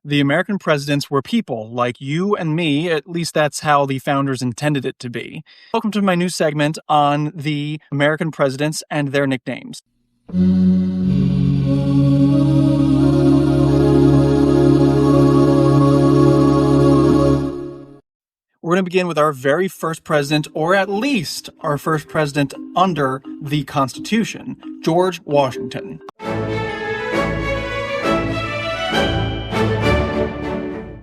The American presidents were people like you and me. At least that's how the founders intended it to be. Welcome to my new segment on the American presidents and their nicknames. We're going to begin with our very first president, or at least our first president under the Constitution, George Washington.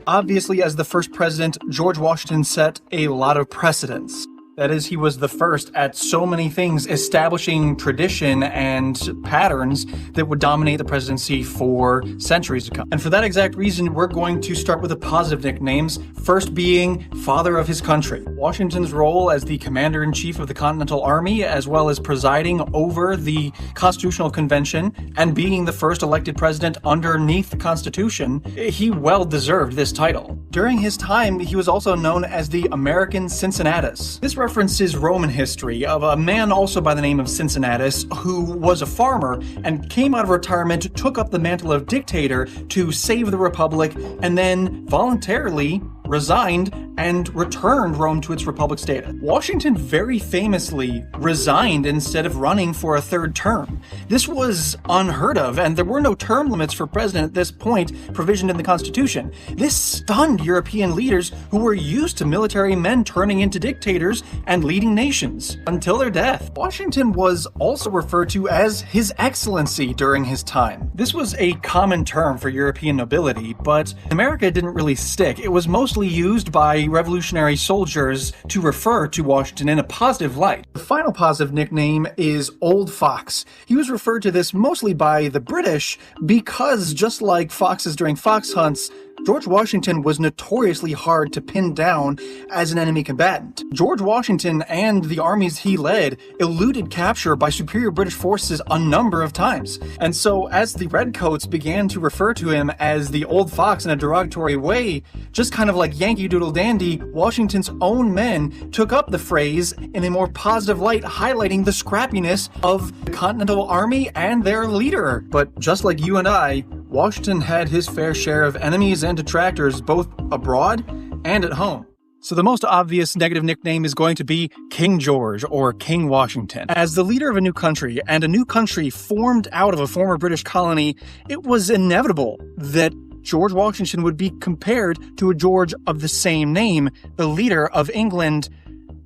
Obviously, as the first president, George Washington set a lot of precedents. That is, he was the first at so many things, establishing tradition and patterns that would dominate the presidency for centuries to come. And for that exact reason, we're going to start with the positive nicknames, first being Father of his Country. Washington's role as the Commander-in-Chief of the Continental Army, as well as presiding over the Constitutional Convention and being the first elected president underneath the Constitution, he well deserved this title. During his time, he was also known as the American Cincinnatus. This references Roman history of a man also by the name of Cincinnatus who was a farmer and came out of retirement, took up the mantle of dictator to save the republic, and then voluntarily resigned and returned Rome to its republic status. Washington very famously resigned instead of running for a third term. This was unheard of, and there were no term limits for president at this point provisioned in the Constitution. This stunned European leaders who were used to military men turning into dictators and leading nations until their death. Washington was also referred to as His Excellency during his time. This was a common term for European nobility, but America didn't really stick. It was mostly used by revolutionary soldiers to refer to Washington in a positive light. The final positive nickname is Old Fox. He was referred to this mostly by the British because, just like foxes during fox hunts, George Washington was notoriously hard to pin down as an enemy combatant. George Washington and the armies he led eluded capture by superior British forces a number of times. And so as the Redcoats began to refer to him as the Old Fox in a derogatory way, just kind of like Yankee Doodle Dandy, Washington's own men took up the phrase in a more positive light, highlighting the scrappiness of the Continental Army and their leader. But just like you and I, Washington had his fair share of enemies and detractors both abroad and at home. So the most obvious negative nickname is going to be King George, or King Washington. As the leader of a new country, and a new country formed out of a former British colony, it was inevitable that George Washington would be compared to a George of the same name, the leader of England,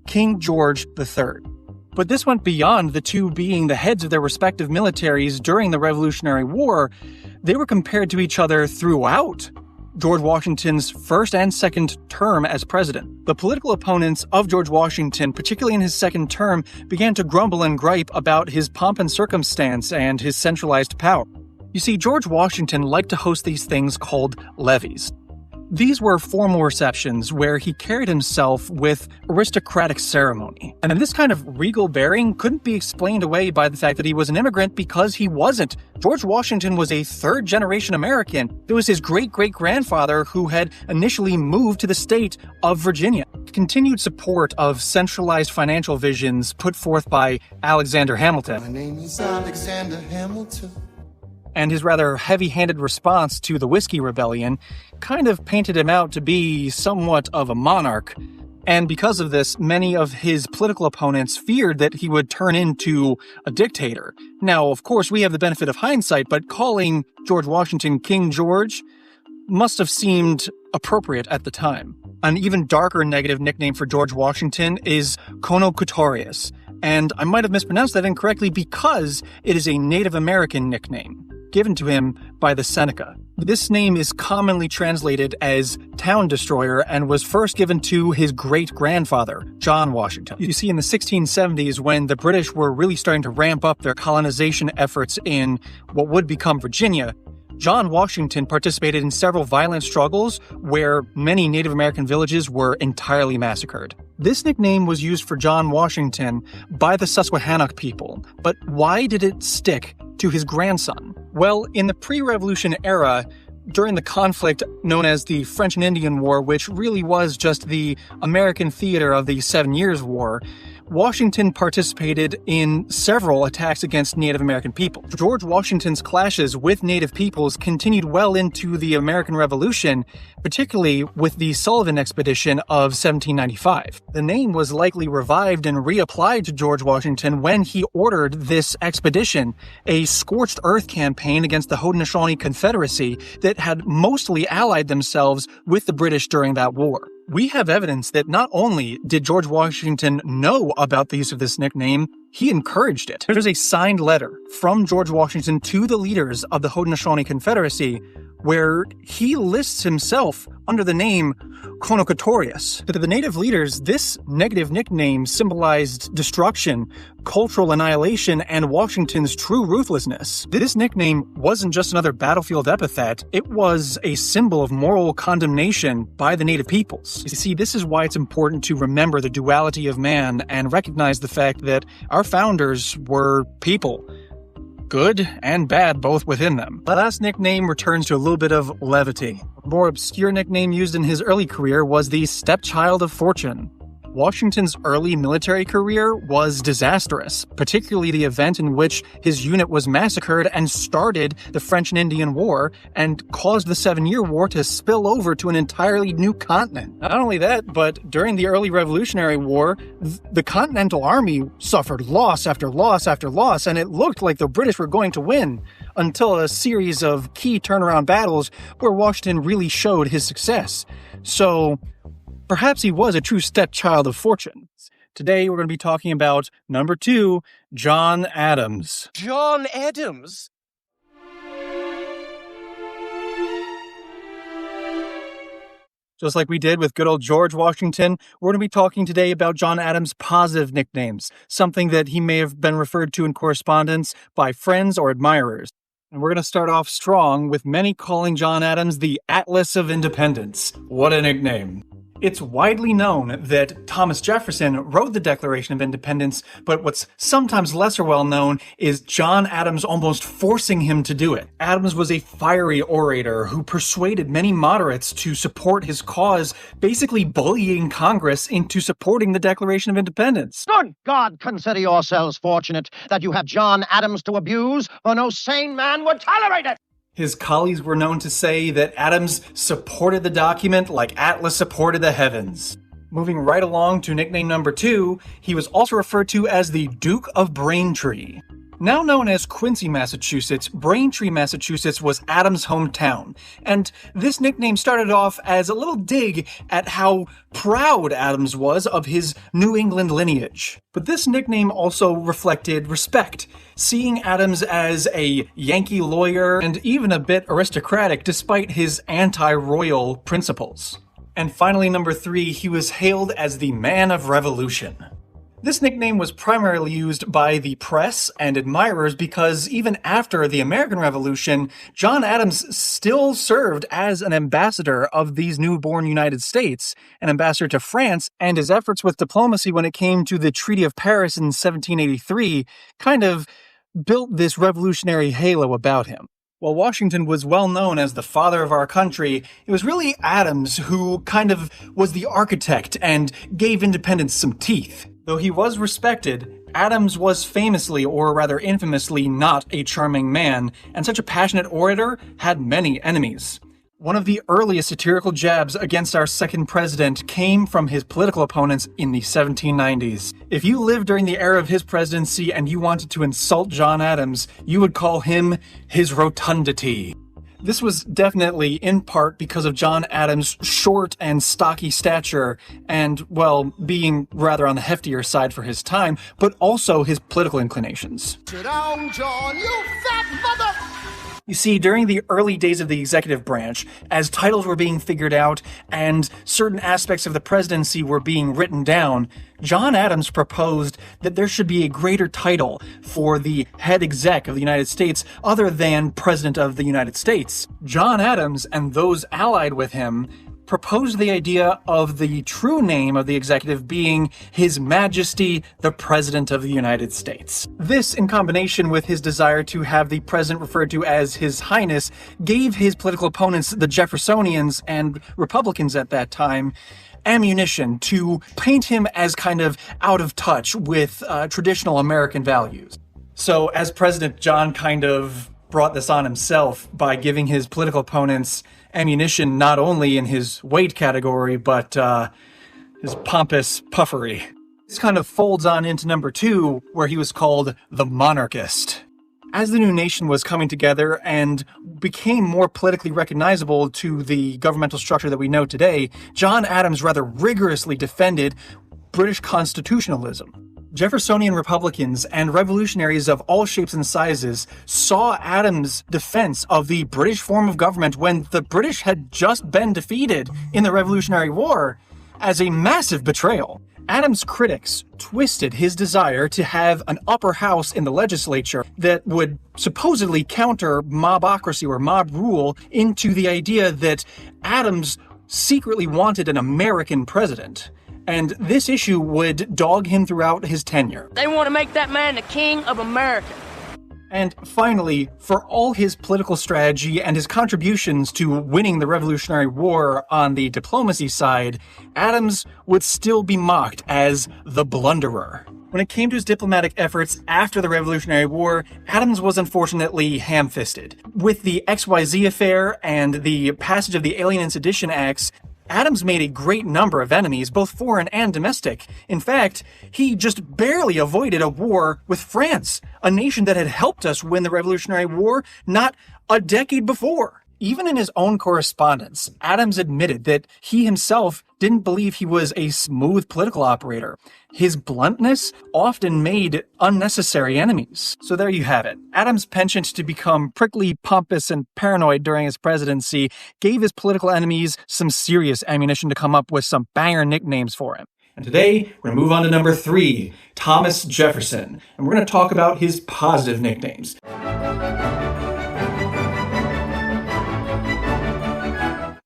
King George III. But this went beyond the two being the heads of their respective militaries during the Revolutionary War. They were compared to each other throughout George Washington's first and second term as president. The political opponents of George Washington, particularly in his second term, began to grumble and gripe about his pomp and circumstance and his centralized power. You see, George Washington liked to host these things called levees. These were formal receptions where he carried himself with aristocratic ceremony. And this kind of regal bearing couldn't be explained away by the fact that he was an immigrant, because he wasn't. George Washington was a third-generation American. It was his great-great-grandfather who had initially moved to the state of Virginia. Continued support of centralized financial visions put forth by Alexander Hamilton. My name is Alexander Hamilton. And his rather heavy-handed response to the Whiskey Rebellion kind of painted him out to be somewhat of a monarch. And because of this, many of his political opponents feared that he would turn into a dictator. Now, of course, we have the benefit of hindsight, but calling George Washington King George must have seemed appropriate at the time. An even darker negative nickname for George Washington is Conocutorius, and I might have mispronounced that incorrectly because it is a Native American nickname given to him by the Seneca. This name is commonly translated as Town Destroyer and was first given to his great-grandfather, John Washington. You see, in the 1670s, when the British were really starting to ramp up their colonization efforts in what would become Virginia, John Washington participated in several violent struggles where many Native American villages were entirely massacred. This nickname was used for John Washington by the Susquehannock people, but why did it stick to his grandson? Well, in the pre-revolution era, during the conflict known as the French and Indian War, which really was just the American theater of the 7 Years' War, Washington participated in several attacks against Native American people. George Washington's clashes with Native peoples continued well into the American Revolution, particularly with the Sullivan Expedition of 1795. The name was likely revived and reapplied to George Washington when he ordered this expedition, a scorched earth campaign against the Haudenosaunee Confederacy that had mostly allied themselves with the British during that war. We have evidence that not only did George Washington know about the use of this nickname, he encouraged it. There's a signed letter from George Washington to the leaders of the Haudenosaunee Confederacy where he lists himself under the name Conocotorius. To the native leaders, this negative nickname symbolized destruction, cultural annihilation, and Washington's true ruthlessness. This nickname wasn't just another battlefield epithet, it was a symbol of moral condemnation by the native peoples. You see, this is why it's important to remember the duality of man and recognize the fact that our founders were people. Good and bad both within them. The last nickname returns to a little bit of levity. A more obscure nickname used in his early career was the stepchild of fortune. Washington's early military career was disastrous, particularly the event in which his unit was massacred and started the French and Indian War and caused the 7-Year War to spill over to an entirely new continent. Not only that, but during the early Revolutionary War, the Continental Army suffered loss after loss after loss, and it looked like the British were going to win until a series of key turnaround battles where Washington really showed his success. So, perhaps he was a true stepchild of fortune. Today, we're going to be talking about number 2, John Adams. John Adams? Just like we did with good old George Washington, we're going to be talking today about John Adams' positive nicknames, something that he may have been referred to in correspondence by friends or admirers. And we're going to start off strong with many calling John Adams the Atlas of Independence. What a nickname. It's widely known that Thomas Jefferson wrote the Declaration of Independence, but what's sometimes lesser well known is John Adams almost forcing him to do it. Adams was a fiery orator who persuaded many moderates to support his cause, basically bullying Congress into supporting the Declaration of Independence. Good God, consider yourselves fortunate that you have John Adams to abuse, for no sane man would tolerate it. His colleagues were known to say that Adams supported the document like Atlas supported the heavens. Moving right along to nickname number 2, he was also referred to as the Duke of Braintree. Now known as Quincy, Massachusetts, Braintree, Massachusetts was Adams' hometown, and this nickname started off as a little dig at how proud Adams was of his New England lineage. But this nickname also reflected respect, seeing Adams as a Yankee lawyer and even a bit aristocratic despite his anti-royal principles. And finally, number 3, he was hailed as the Man of Revolution. This nickname was primarily used by the press and admirers because even after the American Revolution, John Adams still served as an ambassador of these newborn United States, an ambassador to France, and his efforts with diplomacy when it came to the Treaty of Paris in 1783 kind of built this revolutionary halo about him. While Washington was well known as the father of our country, it was really Adams who kind of was the architect and gave independence some teeth. Though he was respected, Adams was famously, or rather infamously, not a charming man, and such a passionate orator had many enemies. One of the earliest satirical jabs against our second president came from his political opponents in the 1790s. If you lived during the era of his presidency and you wanted to insult John Adams, you would call him his rotundity. This was definitely in part because of John Adams' short and stocky stature and, well, being rather on the heftier side for his time, but also his political inclinations. Sit down, John, you fat mother! You see, during the early days of the executive branch, as titles were being figured out and certain aspects of the presidency were being written down, John Adams proposed that there should be a greater title for the head exec of the United States other than President of the United States. John Adams and those allied with him proposed the idea of the true name of the executive being His Majesty, the President of the United States. This, in combination with his desire to have the president referred to as His Highness, gave his political opponents, the Jeffersonians and Republicans at that time, ammunition to paint him as kind of out of touch with traditional American values. So as president, John kind of brought this on himself by giving his political opponents ammunition not only in his weight category, but his pompous puffery. This kind of folds on into number 2, where he was called the monarchist. As the new nation was coming together and became more politically recognizable to the governmental structure that we know today, John Adams rather rigorously defended British constitutionalism. Jeffersonian Republicans and revolutionaries of all shapes and sizes saw Adams' defense of the British form of government when the British had just been defeated in the Revolutionary War as a massive betrayal. Adams' critics twisted his desire to have an upper house in the legislature that would supposedly counter mobocracy or mob rule into the idea that Adams secretly wanted an American president. And this issue would dog him throughout his tenure. They want to make that man the king of America. And finally, for all his political strategy and his contributions to winning the Revolutionary War on the diplomacy side, Adams would still be mocked as the blunderer. When it came to his diplomatic efforts after the Revolutionary War, Adams was unfortunately ham-fisted. With the XYZ affair and the passage of the Alien and Sedition Acts, Adams made a great number of enemies, both foreign and domestic. In fact, he just barely avoided a war with France, a nation that had helped us win the Revolutionary War not a decade before. Even in his own correspondence, Adams admitted that he himself didn't believe he was a smooth political operator. His bluntness often made unnecessary enemies. So there you have it. Adams' penchant to become prickly, pompous, and paranoid during his presidency gave his political enemies some serious ammunition to come up with some banger nicknames for him. And today, we're going to move on to number 3, Thomas Jefferson. And we're going to talk about his positive nicknames.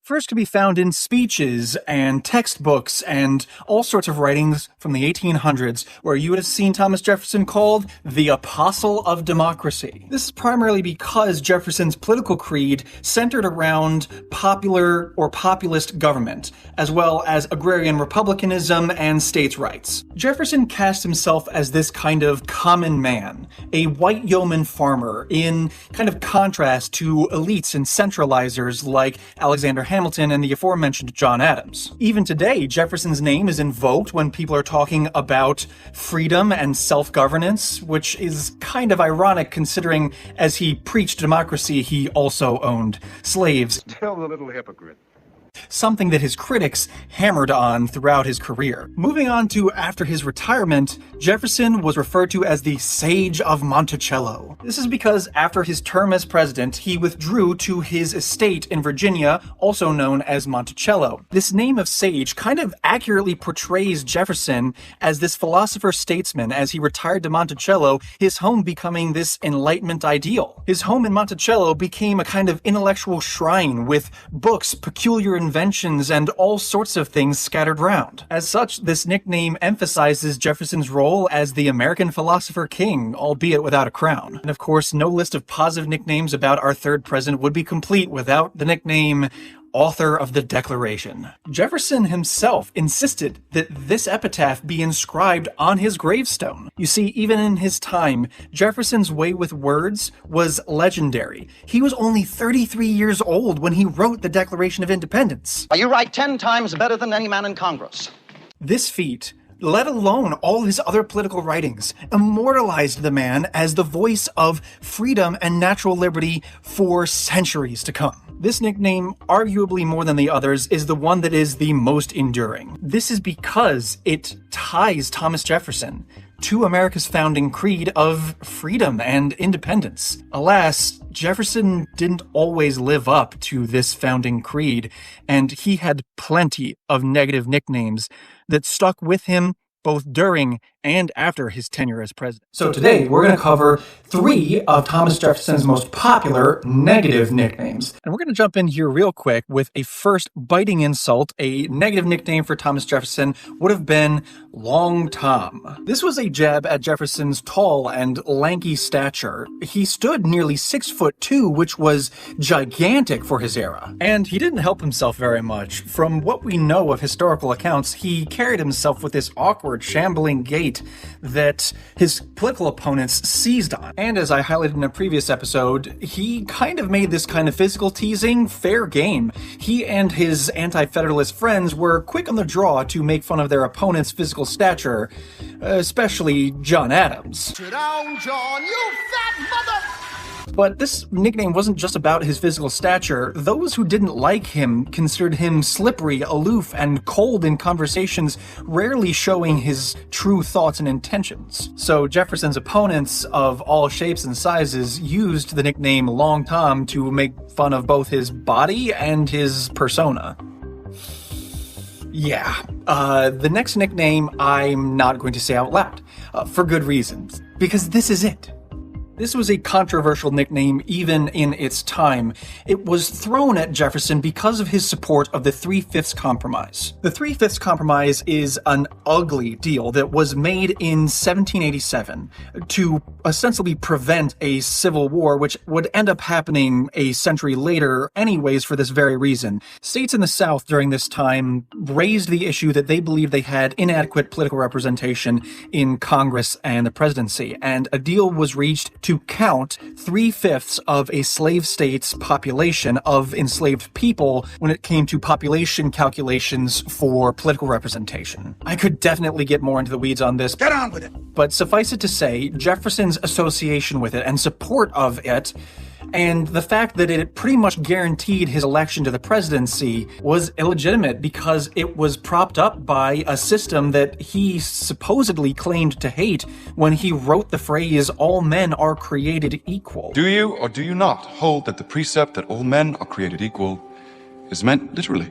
First to be found in speeches and textbooks and all sorts of writings from the 1800s, where you would have seen Thomas Jefferson called the Apostle of Democracy. This is primarily because Jefferson's political creed centered around popular or populist government, as well as agrarian republicanism and states' rights. Jefferson cast himself as this kind of common man, a white yeoman farmer, in kind of contrast to elites and centralizers like Alexander Hamilton and the aforementioned John Adams. Even today, Jefferson's name is invoked when people are talking about freedom and self-governance, which is kind of ironic considering as he preached democracy, he also owned slaves. Tell the little hypocrite. Something that his critics hammered on throughout his career. Moving on to after his retirement, Jefferson was referred to as the Sage of Monticello. This is because after his term as president, he withdrew to his estate in Virginia, also known as Monticello. This name of sage kind of accurately portrays Jefferson as this philosopher-statesman as he retired to Monticello, his home becoming this Enlightenment ideal. His home in Monticello became a kind of intellectual shrine with books, peculiar inventions, and all sorts of things scattered round. As such, this nickname emphasizes Jefferson's role as the American philosopher king, albeit without a crown. And of course, no list of positive nicknames about our third president would be complete without the nickname Author of the Declaration. Jefferson himself insisted that this epitaph be inscribed on his gravestone. You see, even in his time, Jefferson's way with words was legendary. He was only 33 years old when he wrote the Declaration of Independence. You write 10 times better than any man in Congress. This feat, let alone all his other political writings, immortalized the man as the voice of freedom and natural liberty for centuries to come. This nickname, arguably more than the others, is the one that is the most enduring. This is because it ties Thomas Jefferson to America's founding creed of freedom and independence. Alas, Jefferson didn't always live up to this founding creed, and he had plenty of negative nicknames that stuck with him both during and after his tenure as president. So today, we're going to cover 3 of Thomas Jefferson's most popular negative nicknames. And we're going to jump in here real quick with a first biting insult. A negative nickname for Thomas Jefferson would have been Long Tom. This was a jab at Jefferson's tall and lanky stature. He stood nearly 6'2", which was gigantic for his era. And he didn't help himself very much. From what we know of historical accounts, he carried himself with this awkward, shambling gait that his political opponents seized on. And as I highlighted in a previous episode, he kind of made this kind of physical teasing fair game. He and his anti-federalist friends were quick on the draw to make fun of their opponent's physical stature, especially John Adams. Sit down, John, you fat mother... But this nickname wasn't just about his physical stature. Those who didn't like him considered him slippery, aloof, and cold in conversations, rarely showing his true thoughts and intentions. So Jefferson's opponents of all shapes and sizes used the nickname Long Tom to make fun of both his body and his persona. Yeah, the next nickname I'm not going to say out loud, for good reasons, because this is it. This was a controversial nickname even in its time. It was thrown at Jefferson because of his support of the 3/5 Compromise. The 3/5 Compromise is an ugly deal that was made in 1787 to ostensibly prevent a civil war, which would end up happening a century later anyways for this very reason. States in the South during this time raised the issue that they believed they had inadequate political representation in Congress and the presidency, and a deal was reached to count 3/5 of a slave state's population of enslaved people when it came to population calculations for political representation. I could definitely get more into the weeds on this. Get on with it! But suffice it to say, Jefferson's association with it and support of it, and the fact that it pretty much guaranteed his election to the presidency, was illegitimate because it was propped up by a system that he supposedly claimed to hate when he wrote the phrase, "all men are created equal." Do you or do you not hold that the precept that all men are created equal is meant literally?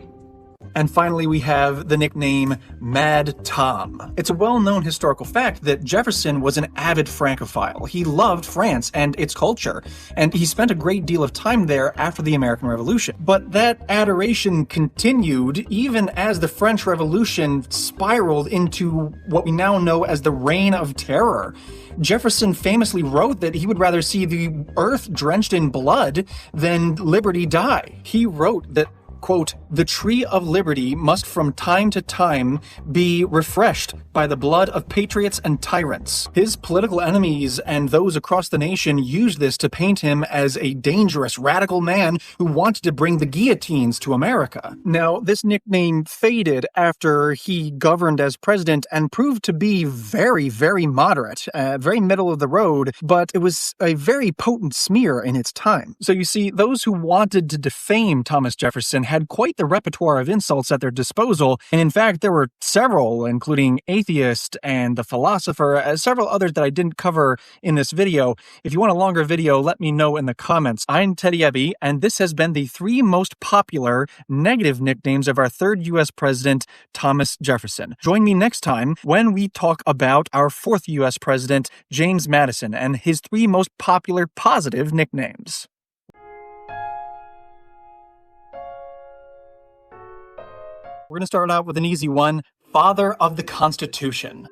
And finally, we have the nickname Mad Tom. It's a well-known historical fact that Jefferson was an avid Francophile. He loved France and its culture, and he spent a great deal of time there after the American Revolution. But that adoration continued even as the French Revolution spiraled into what we now know as the Reign of Terror. Jefferson famously wrote that he would rather see the earth drenched in blood than liberty die. He wrote that, quote, "The tree of liberty must from time to time be refreshed by the blood of patriots and tyrants." His political enemies and those across the nation used this to paint him as a dangerous, radical man who wanted to bring the guillotines to America. Now, this nickname faded after he governed as president and proved to be very, very moderate, very middle of the road, but it was a very potent smear in its time. So you see, those who wanted to defame Thomas Jefferson had quite the repertoire of insults at their disposal, and in fact there were several, including atheist and the philosopher, several others that I didn't cover in this video. If you want a longer video, let me know in the comments. I'm Teddy Ebby, and this has been the 3 most popular negative nicknames of our 3rd U.S. President, Thomas Jefferson. Join me next time when we talk about our 4th U.S. President, James Madison, and his 3 most popular positive nicknames. We're going to start out with an easy one, Father of the Constitution.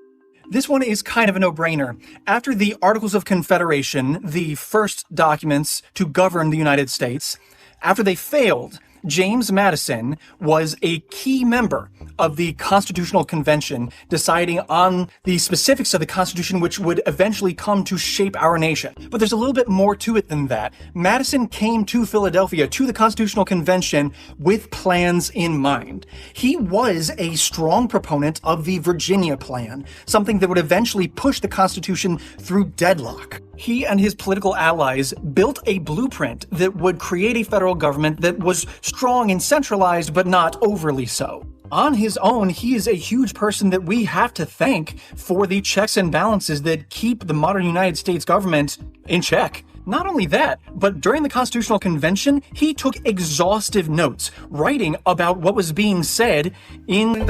This one is kind of a no-brainer. After the Articles of Confederation, the first documents to govern the United States, after they failed, James Madison was a key member of the Constitutional Convention, deciding on the specifics of the Constitution, which would eventually come to shape our nation. But there's a little bit more to it than that. Madison came to Philadelphia, to the Constitutional Convention, with plans in mind. He was a strong proponent of the Virginia Plan, something that would eventually push the Constitution through deadlock. He and his political allies built a blueprint that would create a federal government that was strong and centralized, but not overly so. On his own, he is a huge person that we have to thank for the checks and balances that keep the modern United States government in check. Not only that, but during the Constitutional Convention, he took exhaustive notes, writing about what was being said in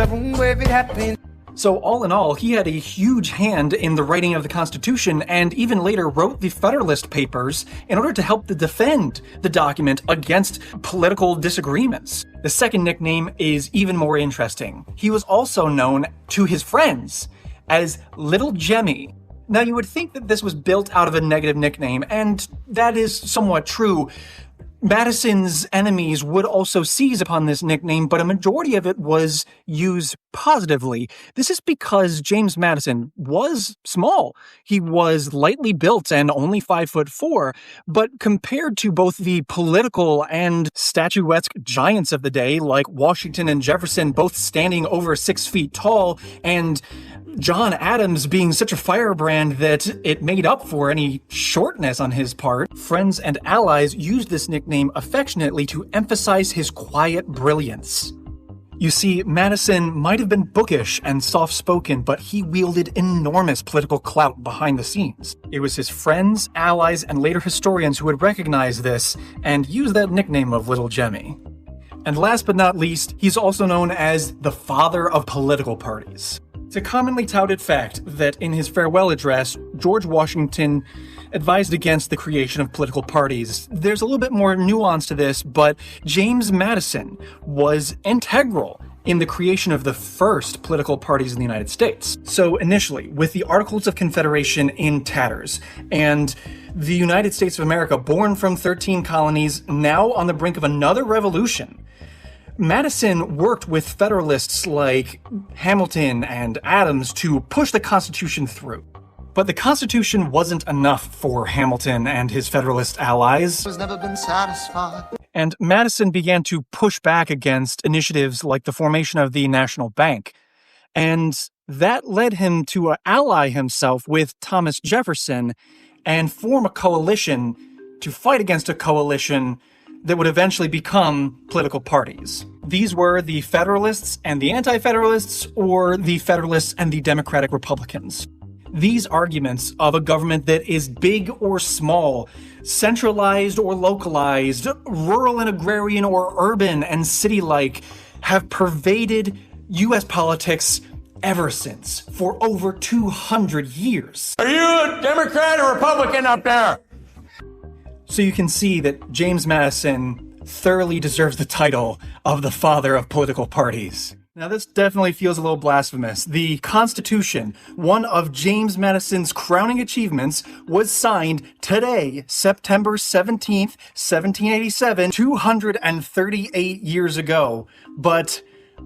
So all in all, he had a huge hand in the writing of the Constitution and even later wrote the Federalist Papers in order to help to defend the document against political disagreements. The second nickname is even more interesting. He was also known to his friends as Little Jemmy. Now, you would think that this was built out of a negative nickname, and that is somewhat true. Madison's enemies would also seize upon this nickname, but a majority of it was used positively. This is because James Madison was small. He was lightly built and only 5'4", but compared to both the political and statuesque giants of the day, like Washington and Jefferson, both standing over 6 feet tall, and John Adams being such a firebrand that it made up for any shortness on his part, friends and allies used this nickname affectionately to emphasize his quiet brilliance. You see, Madison might have been bookish and soft-spoken, but he wielded enormous political clout behind the scenes. It was his friends, allies, and later historians who would recognize this and use that nickname of Little Jemmy. And last but not least, he's also known as the father of political parties. It's a commonly touted fact that in his farewell address, George Washington advised against the creation of political parties. There's a little bit more nuance to this, but James Madison was integral in the creation of the first political parties in the United States. So initially, with the Articles of Confederation in tatters, and the United States of America born from 13 colonies, now on the brink of another revolution, Madison worked with Federalists like Hamilton and Adams to push the Constitution through. But the Constitution wasn't enough for Hamilton and his Federalist allies. Has never been satisfied. And Madison began to push back against initiatives like the formation of the National Bank. And that led him to ally himself with Thomas Jefferson and form a coalition to fight against a coalition that would eventually become political parties. These were the Federalists and the Anti-Federalists, or the Federalists and the Democratic Republicans. These arguments of a government that is big or small, centralized or localized, rural and agrarian or urban and city-like, have pervaded U.S. politics ever since, for over 200 years. Are you a Democrat or Republican up there? So you can see that James Madison thoroughly deserves the title of the father of political parties. Now this definitely feels a little blasphemous. The Constitution, one of James Madison's crowning achievements, was signed today, September 17th, 1787, 238 years ago. But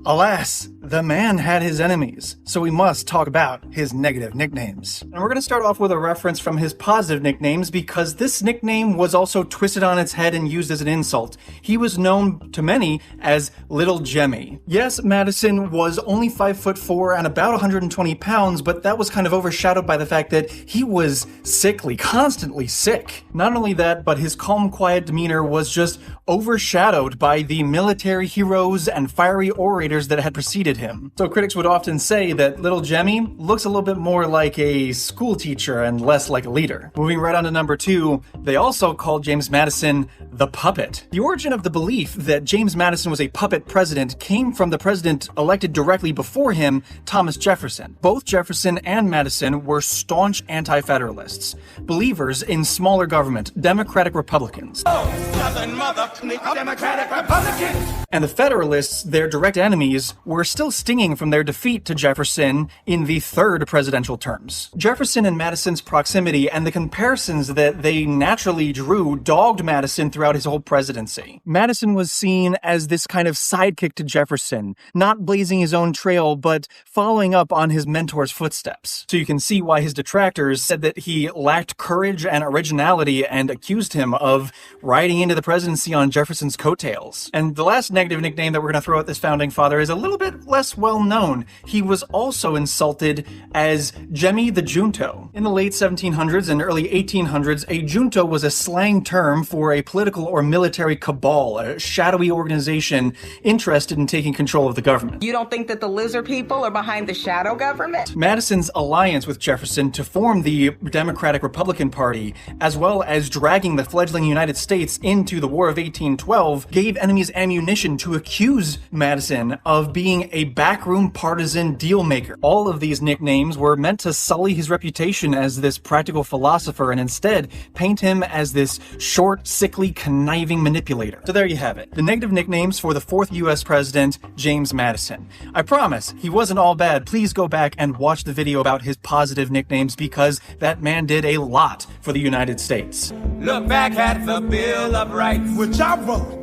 alas, the man had his enemies, so we must talk about his negative nicknames. And we're going to start off with a reference from his positive nicknames, because this nickname was also twisted on its head and used as an insult. He was known to many as Little Jemmy. Yes, Madison was only 5'4" and about 120 pounds, but that was kind of overshadowed by the fact that he was sickly, constantly sick. Not only that, but his calm, quiet demeanor was just overshadowed by the military heroes and fiery orators that had preceded him. So critics would often say that Little Jemmy looks a little bit more like a school teacher and less like a leader. Moving right on to number 2, they also called James Madison the Puppet. The origin of the belief that James Madison was a puppet president came from the president elected directly before him, Thomas Jefferson. Both Jefferson and Madison were staunch anti-federalists, believers in smaller government, Democratic Republicans. Democratic Republicans! And the Federalists, their direct enemies, were still stinging from their defeat to Jefferson in the third presidential terms. Jefferson and Madison's proximity and the comparisons that they naturally drew dogged Madison throughout his whole presidency. Madison was seen as this kind of sidekick to Jefferson, not blazing his own trail, but following up on his mentor's footsteps. So you can see why his detractors said that he lacked courage and originality and accused him of riding into the presidency on Jefferson's coattails. And the last negative nickname that we're going to throw at this founding father is a little bit less well known. He was also insulted as Jemmy the Junto. In the late 1700s and early 1800s, a junto was a slang term for a political or military cabal, a shadowy organization interested in taking control of the government. You don't think that the lizard people are behind the shadow government? Madison's alliance with Jefferson to form the Democratic Republican Party, as well as dragging the fledgling United States into the War of 1812, gave enemies ammunition to accuse Madison reputation of being a backroom partisan dealmaker. All of these nicknames were meant to sully his reputation as this practical philosopher and instead paint him as this short, sickly, conniving manipulator. So there you have it. The negative nicknames for the 4th U.S. President, James Madison. I promise, he wasn't all bad. Please go back and watch the video about his positive nicknames because that man did a lot for the United States. Look back at the Bill of Rights, which I wrote.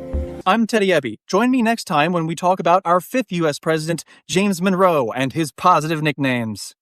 I'm Teddy Ebby. Join me next time when we talk about our 5th U.S. President, James Monroe, and his positive nicknames.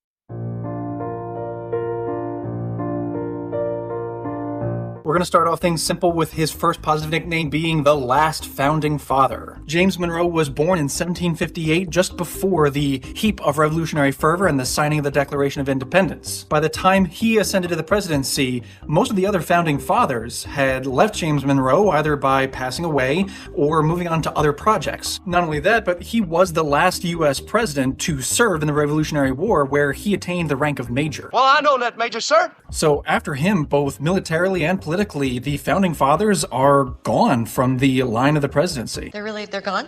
We're going to start off things simple with his first positive nickname being the last founding father. James Monroe was born in 1758, just before the heap of revolutionary fervor and the signing of the Declaration of Independence. By the time he ascended to the presidency, most of the other founding fathers had left James Monroe either by passing away or moving on to other projects. Not only that, but he was the last U.S. president to serve in the Revolutionary War, where he attained the rank of major. Well, I know that, Major, sir. So after him, both militarily and politically, the founding fathers are gone from the line of the presidency. They're gone?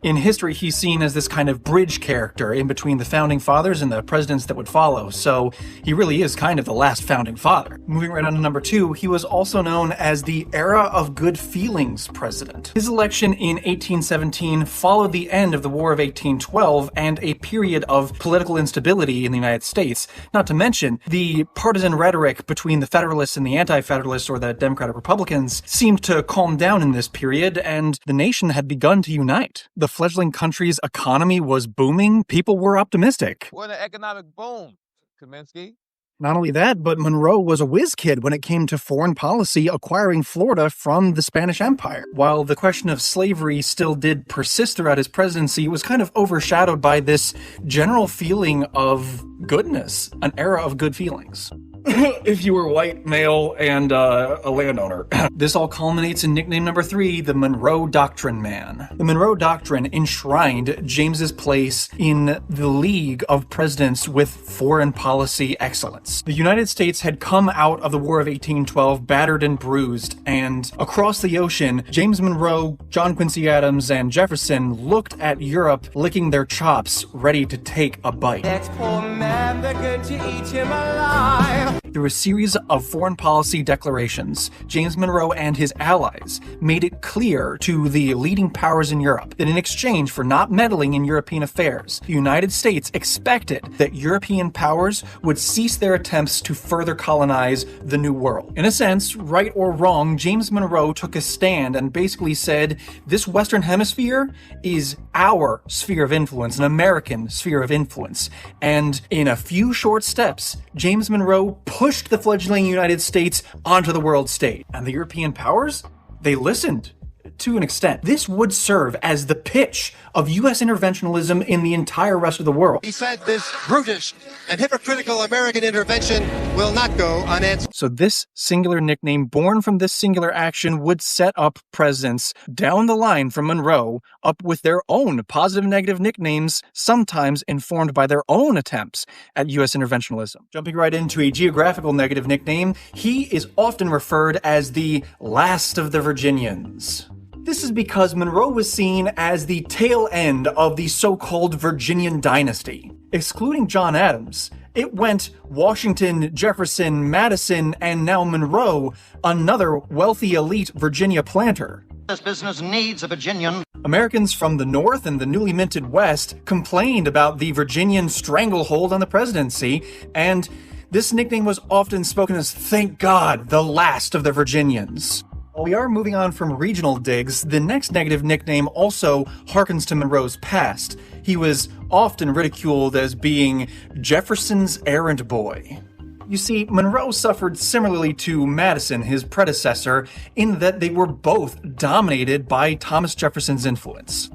In history, he's seen as this kind of bridge character in between the founding fathers and the presidents that would follow, so he really is kind of the last founding father. Moving right on to number 2, he was also known as the Era of Good Feelings president. His election in 1817 followed the end of the War of 1812 and a period of political instability in the United States, not to mention the partisan rhetoric between the Federalists and the Anti-Federalists, or the Democratic Republicans, seemed to calm down in this period, and the nation had begun to unite. The fledgling country's economy was booming. People were optimistic. What an economic boom, Kaminsky. Not only that, but Monroe was a whiz kid when it came to foreign policy, acquiring Florida from the Spanish Empire. While the question of slavery still did persist throughout his presidency, it was kind of overshadowed by this general feeling of goodness, an era of good feelings. If you were white, male, and a landowner. This all culminates in nickname number 3, the Monroe Doctrine Man. The Monroe Doctrine enshrined James's place in the league of presidents with foreign policy excellence. The United States had come out of the War of 1812 battered and bruised, and across the ocean, James Monroe, John Quincy Adams, and Jefferson looked at Europe licking their chops, ready to take a bite. That poor man, they're going to eat him alive. Through a series of foreign policy declarations, James Monroe and his allies made it clear to the leading powers in Europe that in exchange for not meddling in European affairs, the United States expected that European powers would cease their attempts to further colonize the New World. In a sense, right or wrong, James Monroe took a stand and basically said, this Western Hemisphere is our sphere of influence, an American sphere of influence. And in a few short steps, James Monroe pushed the fledgling United States onto the world stage. And the European powers? They listened. To an extent. This would serve as the pitch of U.S. interventionism in the entire rest of the world. He said this brutish and hypocritical American intervention will not go unanswered. So this singular nickname, born from this singular action, would set up presidents down the line from Monroe up with their own positive and negative nicknames, sometimes informed by their own attempts at U.S. interventionism. Jumping right into a geographical negative nickname, he is often referred as the last of the Virginians. This is because Monroe was seen as the tail end of the so-called Virginian dynasty. Excluding John Adams, it went Washington, Jefferson, Madison, and now Monroe, another wealthy elite Virginia planter. This business needs a Virginian. Americans from the North and the newly minted West complained about the Virginian stranglehold on the presidency, and this nickname was often spoken as, thank God, the last of the Virginians. While we are moving on from regional digs, the next negative nickname also harkens to Monroe's past. He was often ridiculed as being Jefferson's errand boy. You see, Monroe suffered similarly to Madison, his predecessor, in that they were both dominated by Thomas Jefferson's influence.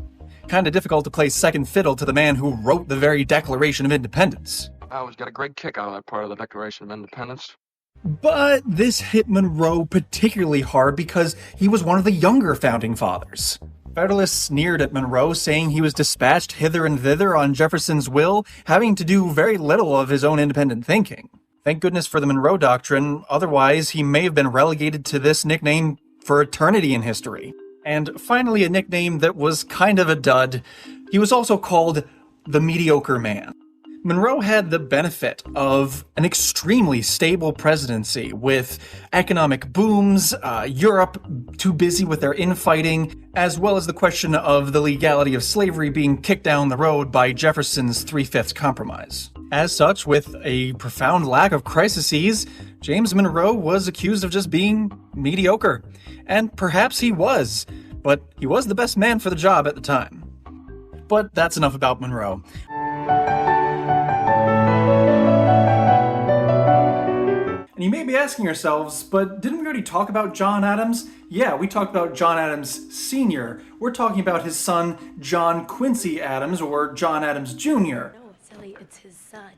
Kinda difficult to play second fiddle to the man who wrote the very Declaration of Independence. I always got a great kick out of that part of the Declaration of Independence. But this hit Monroe particularly hard because he was one of the younger founding fathers. Federalists sneered at Monroe, saying he was dispatched hither and thither on Jefferson's will, having to do very little of his own independent thinking. Thank goodness for the Monroe Doctrine, otherwise he may have been relegated to this nickname for eternity in history. And finally, a nickname that was kind of a dud. He was also called the mediocre man. Monroe had the benefit of an extremely stable presidency with economic booms, Europe too busy with their infighting, as well as the question of the legality of slavery being kicked down the road by Jefferson's 3/5 compromise. As such, with a profound lack of crises, James Monroe was accused of just being mediocre. And perhaps he was, but he was the best man for the job at the time. But that's enough about Monroe. And you may be asking yourselves, but didn't we already talk about John Adams? Yeah, we talked about John Adams Sr. We're talking about his son, John Quincy Adams, or John Adams Jr. No, silly, it's his son.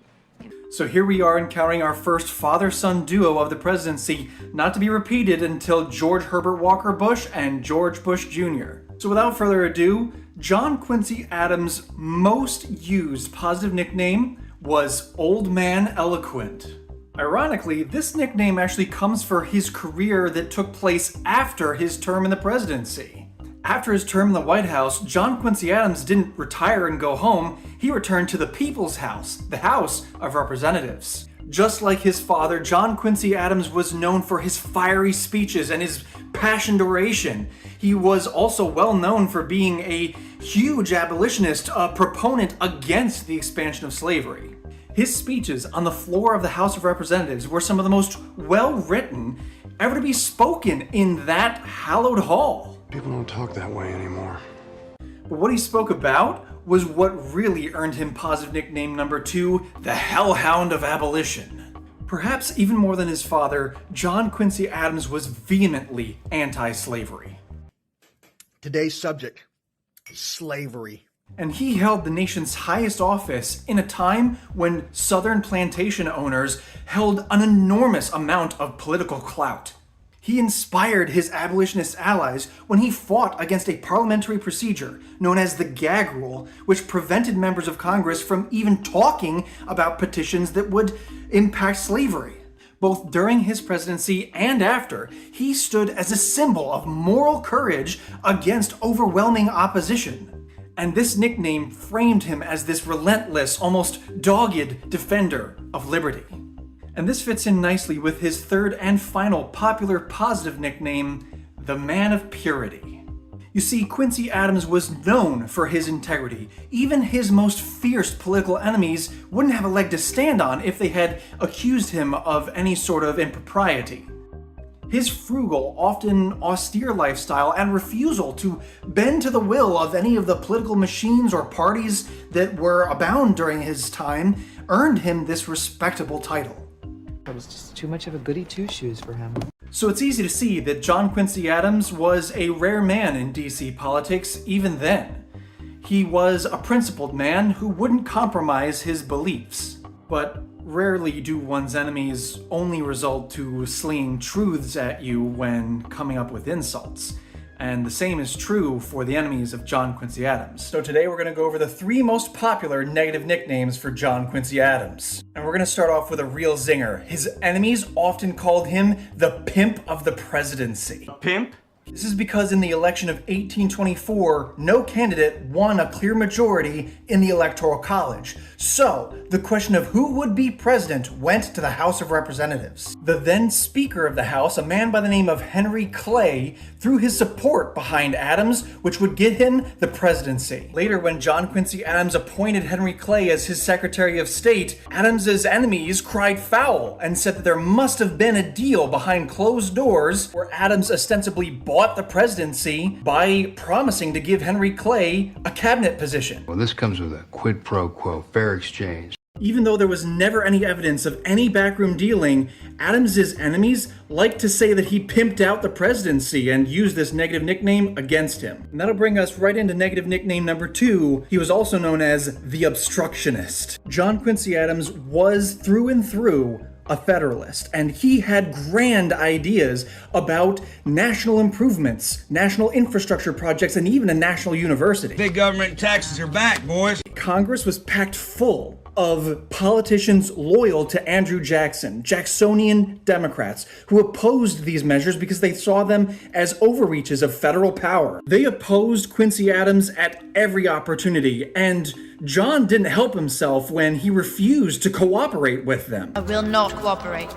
So here we are encountering our first father-son duo of the presidency, not to be repeated until George Herbert Walker Bush and George Bush Jr. So without further ado, John Quincy Adams' most used positive nickname was Old Man Eloquent. Ironically, this nickname actually comes for his career that took place after his term in the presidency. After his term in the White House, John Quincy Adams didn't retire and go home. He returned to the People's House, the House of Representatives. Just like his father, John Quincy Adams was known for his fiery speeches and his passionate oration. He was also well known for being a huge abolitionist, a proponent against the expansion of slavery. His speeches on the floor of the House of Representatives were some of the most well-written ever to be spoken in that hallowed hall. People don't talk that way anymore. But what he spoke about was what really earned him positive nickname number 2, the Hellhound of Abolition. Perhaps even more than his father, John Quincy Adams was vehemently anti-slavery. Today's subject, slavery. And he held the nation's highest office in a time when Southern plantation owners held an enormous amount of political clout. He inspired his abolitionist allies when he fought against a parliamentary procedure known as the gag rule, which prevented members of Congress from even talking about petitions that would impact slavery. Both during his presidency and after, he stood as a symbol of moral courage against overwhelming opposition. And this nickname framed him as this relentless, almost dogged defender of liberty. And this fits in nicely with his third and final popular positive nickname, the Man of Purity. You see, Quincy Adams was known for his integrity. Even his most fierce political enemies wouldn't have a leg to stand on if they had accused him of any sort of impropriety. His frugal, often austere lifestyle and refusal to bend to the will of any of the political machines or parties that were abound during his time earned him this respectable title. It was just too much of a goody two-shoes for him. So it's easy to see that John Quincy Adams was a rare man in DC politics even then. He was a principled man who wouldn't compromise his beliefs. But rarely do one's enemies only result to slinging truths at you when coming up with insults. And the same is true for the enemies of John Quincy Adams. So today we're going to go over the 3 most popular negative nicknames for John Quincy Adams. And we're going to start off with a real zinger. His enemies often called him the Pimp of the Presidency. Pimp? This is because in the election of 1824, no candidate won a clear majority in the Electoral College. So, the question of who would be president went to the House of Representatives. The then Speaker of the House, a man by the name of Henry Clay, threw his support behind Adams, which would get him the presidency. Later, when John Quincy Adams appointed Henry Clay as his Secretary of State, Adams's enemies cried foul and said that there must have been a deal behind closed doors where Adams ostensibly bought the presidency by promising to give Henry Clay a cabinet position. Well, this comes with a quid pro quo, fair exchange. Even though there was never any evidence of any backroom dealing, Adams's enemies like to say that he pimped out the presidency and used this negative nickname against him. And that'll bring us right into negative nickname number 2. He was also known as the Obstructionist. John Quincy Adams was through and through a Federalist, and he had grand ideas about national improvements, national infrastructure projects, and even a national university. Big government taxes are back, boys. Congress was packed full of politicians loyal to Andrew Jackson, Jacksonian Democrats, who opposed these measures because they saw them as overreaches of federal power. They opposed Quincy Adams at every opportunity, and John didn't help himself when he refused to cooperate with them. I will not cooperate.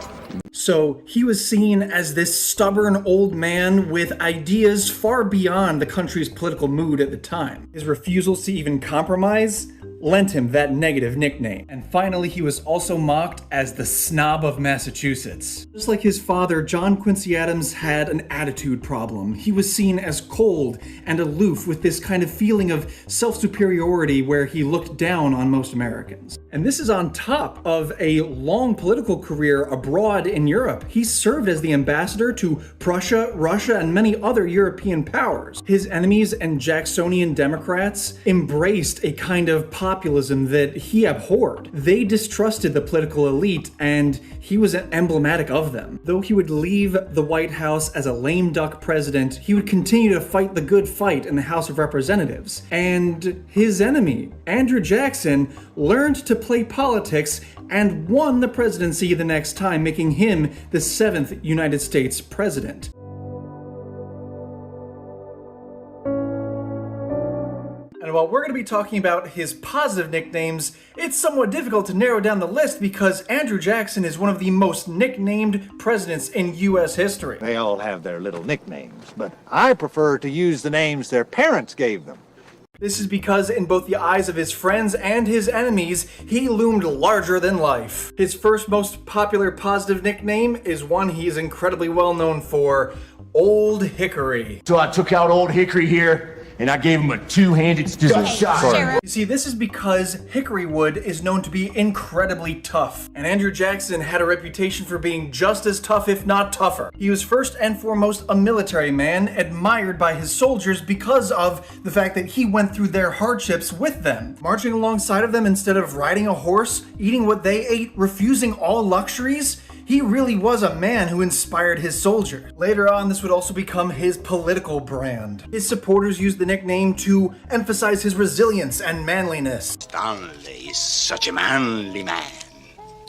So he was seen as this stubborn old man with ideas far beyond the country's political mood at the time. His refusals to even compromise lent him that negative nickname. And finally, he was also mocked as the snob of Massachusetts. Just like his father, John Quincy Adams had an attitude problem. He was seen as cold and aloof with this kind of feeling of self-superiority where he looked down on most Americans. And this is on top of a long political career abroad in Europe. He served as the ambassador to Prussia, Russia, and many other European powers. His enemies and Jacksonian Democrats embraced a kind of populism that he abhorred. They distrusted the political elite, and he was emblematic of them. Though he would leave the White House as a lame duck president, he would continue to fight the good fight in the House of Representatives. And his enemy, Andrew Jackson, learned to play politics and won the presidency the next time, making him the 7th United States president. And while we're going to be talking about his positive nicknames, it's somewhat difficult to narrow down the list because Andrew Jackson is one of the most nicknamed presidents in U.S. history. They all have their little nicknames, but I prefer to use the names their parents gave them. This is because in both the eyes of his friends and his enemies, he loomed larger than life. His first most popular positive nickname is one he is incredibly well known for, Old Hickory. So I took out Old Hickory here, and I gave him a two-handed shot. You see, this is because hickory wood is known to be incredibly tough, and Andrew Jackson had a reputation for being just as tough, if not tougher. He was first and foremost a military man, admired by his soldiers because of the fact that he went through their hardships with them, marching alongside of them instead of riding a horse, eating what they ate, refusing all luxuries. He really was a man who inspired his soldiers. Later on, this would also become his political brand. His supporters used the nickname to emphasize his resilience and manliness. Stanley is such a manly man.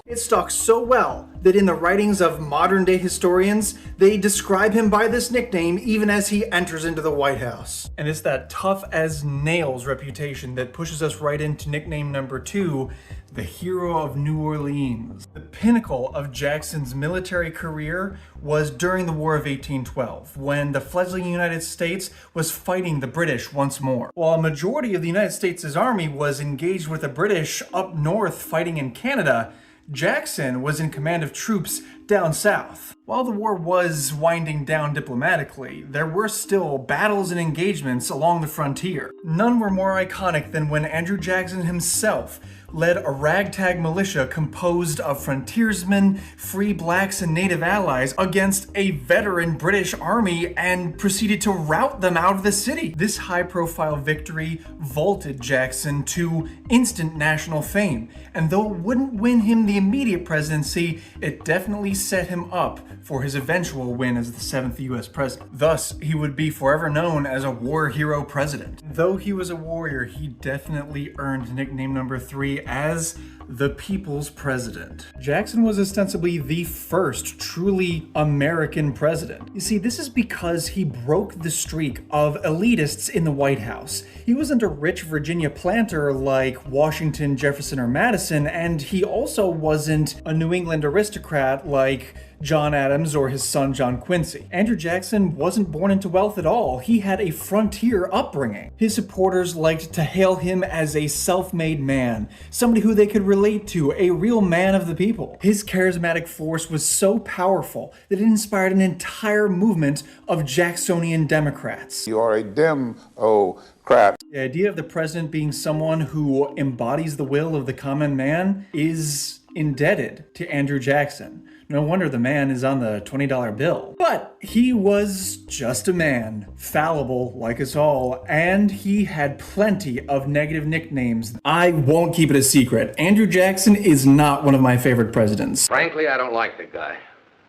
It stuck so well that in the writings of modern-day historians, they describe him by this nickname even as he enters into the White House. And it's that tough-as-nails reputation that pushes us right into nickname number 2, the Hero of New Orleans. The pinnacle of Jackson's military career was during the War of 1812, when the fledgling United States was fighting the British once more. While a majority of the United States' army was engaged with the British up north fighting in Canada, Jackson was in command of troops down south. While the war was winding down diplomatically, there were still battles and engagements along the frontier. None were more iconic than when Andrew Jackson himself led a ragtag militia composed of frontiersmen, free blacks, and native allies against a veteran British army and proceeded to rout them out of the city. This high-profile victory vaulted Jackson to instant national fame, and though it wouldn't win him the immediate presidency, it definitely set him up for his eventual win as the 7th U.S. president. Thus, he would be forever known as a war hero president. Though he was a warrior, he definitely earned nickname number 3 as the People's President. Jackson was ostensibly the first truly American president. You see, this is because he broke the streak of elitists in the White House. He wasn't a rich Virginia planter like Washington, Jefferson, or Madison, and he also wasn't a New England aristocrat like John Adams or his son John Quincy. Andrew Jackson wasn't born into wealth at all. He had a frontier upbringing. His supporters liked to hail him as a self-made man, somebody who they could relate to, a real man of the people. His charismatic force was so powerful that it inspired an entire movement of Jacksonian Democrats. You are a Dem-o-crat. The idea of the president being someone who embodies the will of the common man is indebted to Andrew Jackson. No wonder the man is on the $20 bill. But he was just a man, fallible like us all, and he had plenty of negative nicknames. I won't keep it a secret. Andrew Jackson is not one of my favorite presidents. Frankly, I don't like the guy,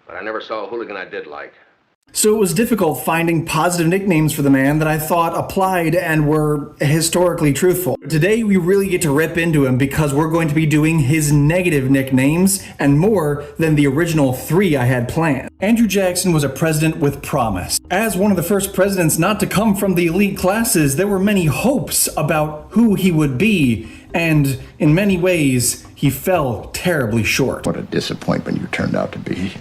but I never saw a hooligan I did like. So it was difficult finding positive nicknames for the man that I thought applied and were historically truthful. Today we really get to rip into him because we're going to be doing his negative nicknames and more than the original 3 I had planned. Andrew Jackson was a president with promise. As one of the first presidents not to come from the elite classes, there were many hopes about who he would be, and in many ways, he fell terribly short. What a disappointment you turned out to be.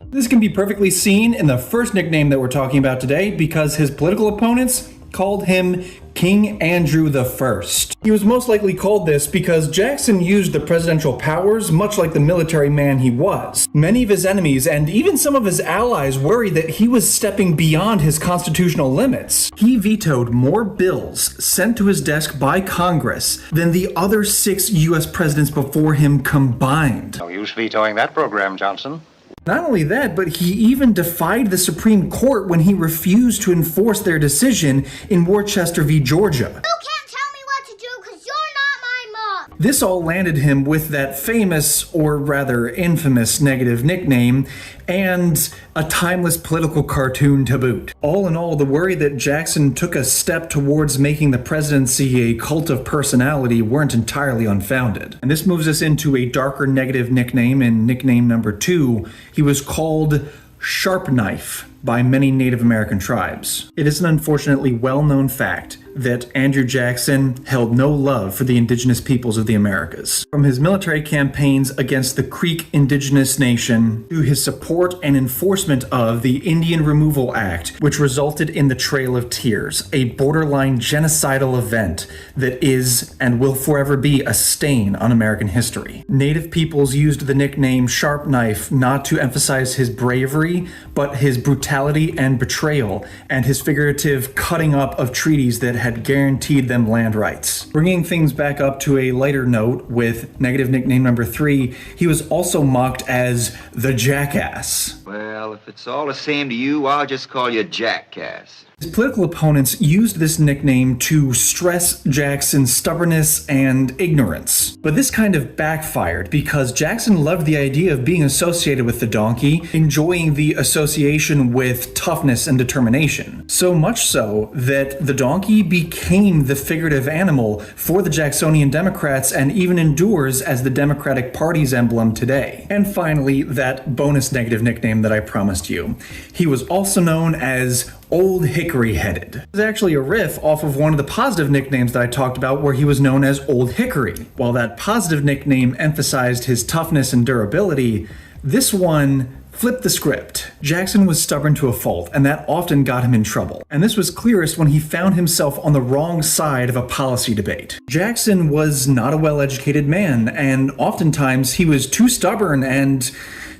This can be perfectly seen in the first nickname that we're talking about today because his political opponents called him King Andrew I. He was most likely called this because Jackson used the presidential powers much like the military man he was. Many of his enemies and even some of his allies worried that he was stepping beyond his constitutional limits. He vetoed more bills sent to his desk by Congress than the other 6 U.S. presidents before him combined. No use vetoing that program, Johnson. Not only that, but he even defied the Supreme Court when he refused to enforce their decision in Worcester v. Georgia. You can't tell me what to do because you're not my mom. This all landed him with that famous, or rather infamous, negative nickname, and a timeless political cartoon to boot. All in all, the worry that Jackson took a step towards making the presidency a cult of personality weren't entirely unfounded. And this moves us into a darker negative nickname. In nickname number 2, he was called Sharp Knife by many Native American tribes. It is an unfortunately well-known fact that Andrew Jackson held no love for the indigenous peoples of the Americas. From his military campaigns against the Creek Indigenous Nation to his support and enforcement of the Indian Removal Act, which resulted in the Trail of Tears, a borderline genocidal event that is and will forever be a stain on American history. Native peoples used the nickname Sharp Knife not to emphasize his bravery, but his brutality and betrayal, and his figurative cutting up of treaties that had guaranteed them land rights. Bringing things back up to a lighter note with negative nickname number 3, he was also mocked as the Jackass. Well, if it's all the same to you, I'll just call you Jackass. His political opponents used this nickname to stress Jackson's stubbornness and ignorance. But this kind of backfired because Jackson loved the idea of being associated with the donkey, enjoying the association with toughness and determination. So much so that the donkey became the figurative animal for the Jacksonian Democrats and even endures as the Democratic Party's emblem today. And finally, that bonus negative nickname that I promised you. He was also known as Old Hickory Headed. It was actually a riff off of one of the positive nicknames that I talked about where he was known as Old Hickory. While that positive nickname emphasized his toughness and durability, this one flipped the script. Jackson was stubborn to a fault, and that often got him in trouble. And this was clearest when he found himself on the wrong side of a policy debate. Jackson was not a well-educated man, and oftentimes he was too stubborn and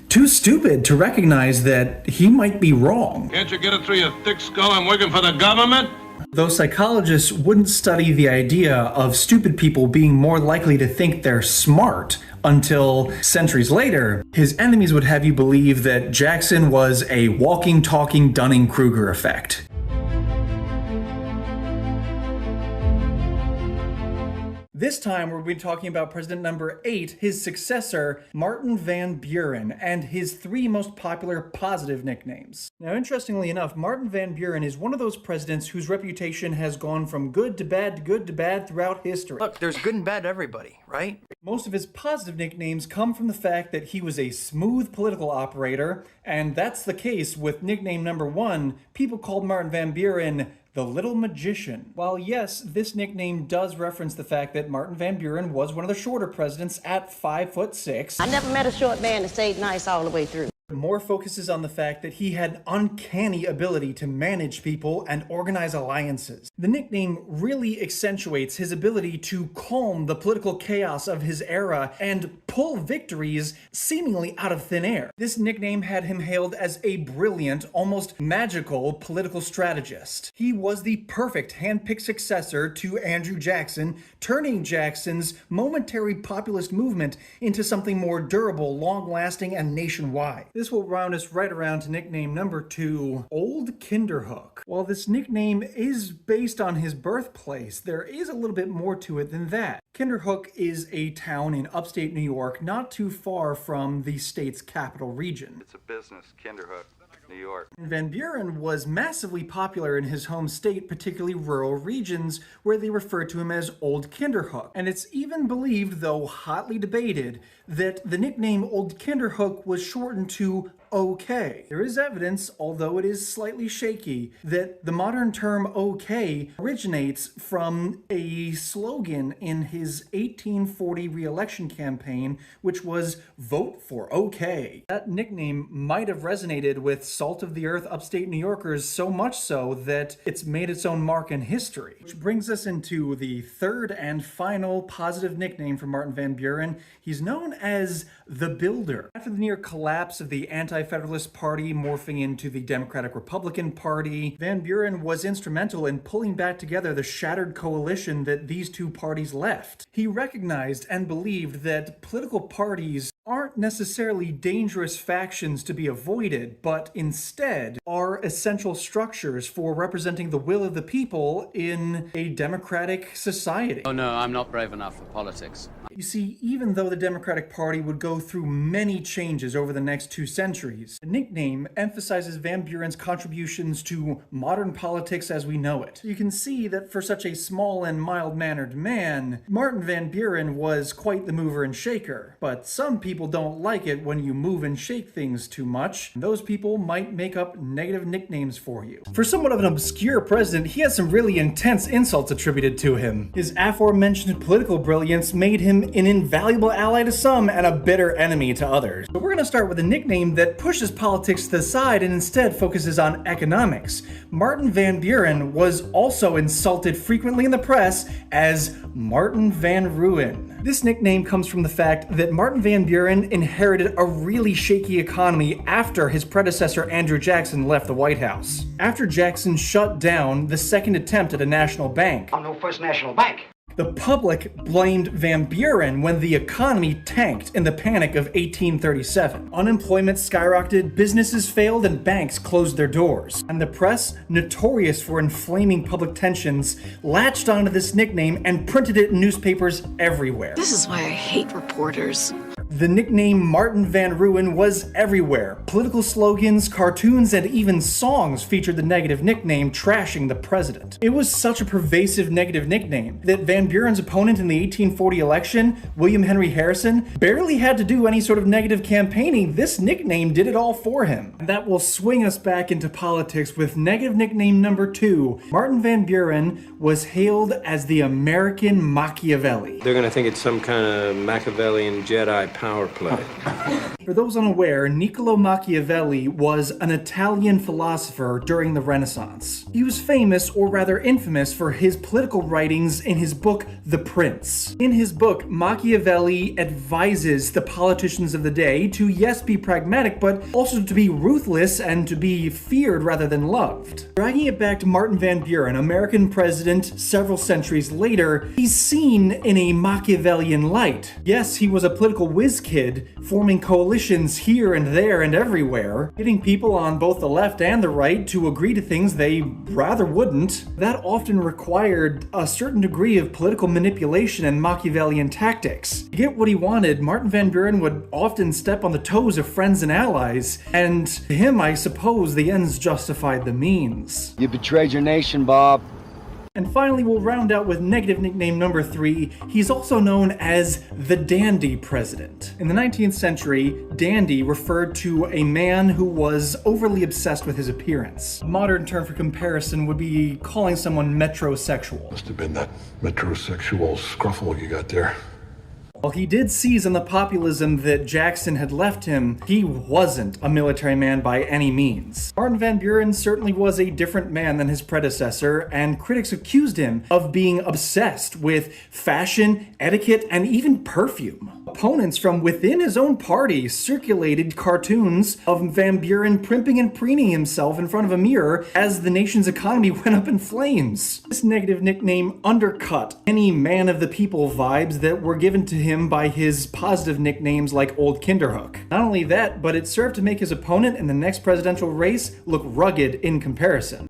too stupid to recognize that he might be wrong. Can't you get it through your thick skull I'm working for the government? Though psychologists wouldn't study the idea of stupid people being more likely to think they're smart until centuries later, his enemies would have you believe that Jackson was a walking, talking Dunning-Kruger effect. This time, we're going to be talking about President number 8, his successor, Martin Van Buren, and his 3 most popular positive nicknames. Now, interestingly enough, Martin Van Buren is one of those presidents whose reputation has gone from good to bad to good to bad throughout history. Look, there's good and bad to everybody, right? Most of his positive nicknames come from the fact that he was a smooth political operator, and that's the case with nickname number 1. People called Martin Van Buren the Little Magician. While yes, this nickname does reference the fact that Martin Van Buren was one of the shorter presidents at 5'6". I never met a short man that stayed nice all the way through. More focuses on the fact that he had uncanny ability to manage people and organize alliances. The nickname really accentuates his ability to calm the political chaos of his era and pull victories seemingly out of thin air. This nickname had him hailed as a brilliant, almost magical political strategist. He was the perfect hand-picked successor to Andrew Jackson, turning Jackson's momentary populist movement into something more durable, long-lasting, and nationwide. This will round us right around to nickname number 2, Old Kinderhook. While this nickname is based on his birthplace, there is a little bit more to it than that. Kinderhook is a town in upstate New York, not too far from the state's capital region. It's a business, Kinderhook. New York. Van Buren was massively popular in his home state, particularly rural regions, where they referred to him as Old Kinderhook. And it's even believed, though hotly debated, that the nickname Old Kinderhook was shortened to OK. There is evidence, although it is slightly shaky, that the modern term OK originates from a slogan in his 1840 re-election campaign, which was "Vote for OK." That nickname might have resonated with salt-of-the-earth upstate New Yorkers so much so that it's made its own mark in history. Which brings us into the third and final positive nickname for Martin Van Buren. He's known as the Builder. After the near collapse of the Anti-Federalist Party morphing into the Democratic-Republican Party, Van Buren was instrumental in pulling back together the shattered coalition that these two parties left. He recognized and believed that political parties aren't necessarily dangerous factions to be avoided, but instead are essential structures for representing the will of the people in a democratic society. Oh no, I'm not brave enough for politics. You see, even though the Democratic Party would go through many changes over the next 2 centuries, the nickname emphasizes Van Buren's contributions to modern politics as we know it. You can see that for such a small and mild-mannered man, Martin Van Buren was quite the mover and shaker. But some people don't like it when you move and shake things too much. Those people might make up negative nicknames for you. For somewhat of an obscure president, he had some really intense insults attributed to him. His aforementioned political brilliance made him an invaluable ally to some and a bitter enemy to others. But we're going to start with a nickname that pushes politics to the side and instead focuses on economics. Martin Van Buren was also insulted frequently in the press as Martin Van Ruin. This nickname comes from the fact that Martin Van Buren inherited a really shaky economy after his predecessor Andrew Jackson left the White House. After Jackson shut down the second attempt at a national bank. I'm no First National Bank. The public blamed Van Buren when the economy tanked in the Panic of 1837. Unemployment skyrocketed, businesses failed, and banks closed their doors. And the press, notorious for inflaming public tensions, latched onto this nickname and printed it in newspapers everywhere. This is why I hate reporters. The nickname Martin Van Ruin was everywhere. Political slogans, cartoons, and even songs featured the negative nickname, trashing the president. It was such a pervasive negative nickname that Van Buren's opponent in the 1840 election, William Henry Harrison, barely had to do any sort of negative campaigning. This nickname did it all for him. And that will swing us back into politics with negative nickname number 2. Martin Van Buren was hailed as the American Machiavelli. They're gonna think it's some kind of Machiavellian Jedi power play. For those unaware, Niccolo Machiavelli was an Italian philosopher during the Renaissance. He was famous, or rather infamous, for his political writings in his book, The Prince. In his book, Machiavelli advises the politicians of the day to, yes, be pragmatic, but also to be ruthless and to be feared rather than loved. Dragging it back to Martin Van Buren, American president several centuries later, he's seen in a Machiavellian light. Yes, he was a political whiz kid, forming coalitions here and there and everywhere, getting people on both the left and the right to agree to things they rather wouldn't. That often required a certain degree of political manipulation and Machiavellian tactics. To get what he wanted, Martin Van Buren would often step on the toes of friends and allies, and to him, I suppose, the ends justified the means. You betrayed your nation, Bob. And finally, we'll round out with negative nickname number 3. He's also known as the Dandy President. In the 19th century, dandy referred to a man who was overly obsessed with his appearance. A modern term for comparison would be calling someone metrosexual. Must have been that metrosexual scruffle you got there. While he did seize on the populism that Jackson had left him, he wasn't a military man by any means. Martin Van Buren certainly was a different man than his predecessor, and critics accused him of being obsessed with fashion, etiquette, and even perfume. Opponents from within his own party circulated cartoons of Van Buren primping and preening himself in front of a mirror as the nation's economy went up in flames. This negative nickname undercut any man of the people vibes that were given to him by his positive nicknames like Old Kinderhook. Not only that, but it served to make his opponent in the next presidential race look rugged in comparison.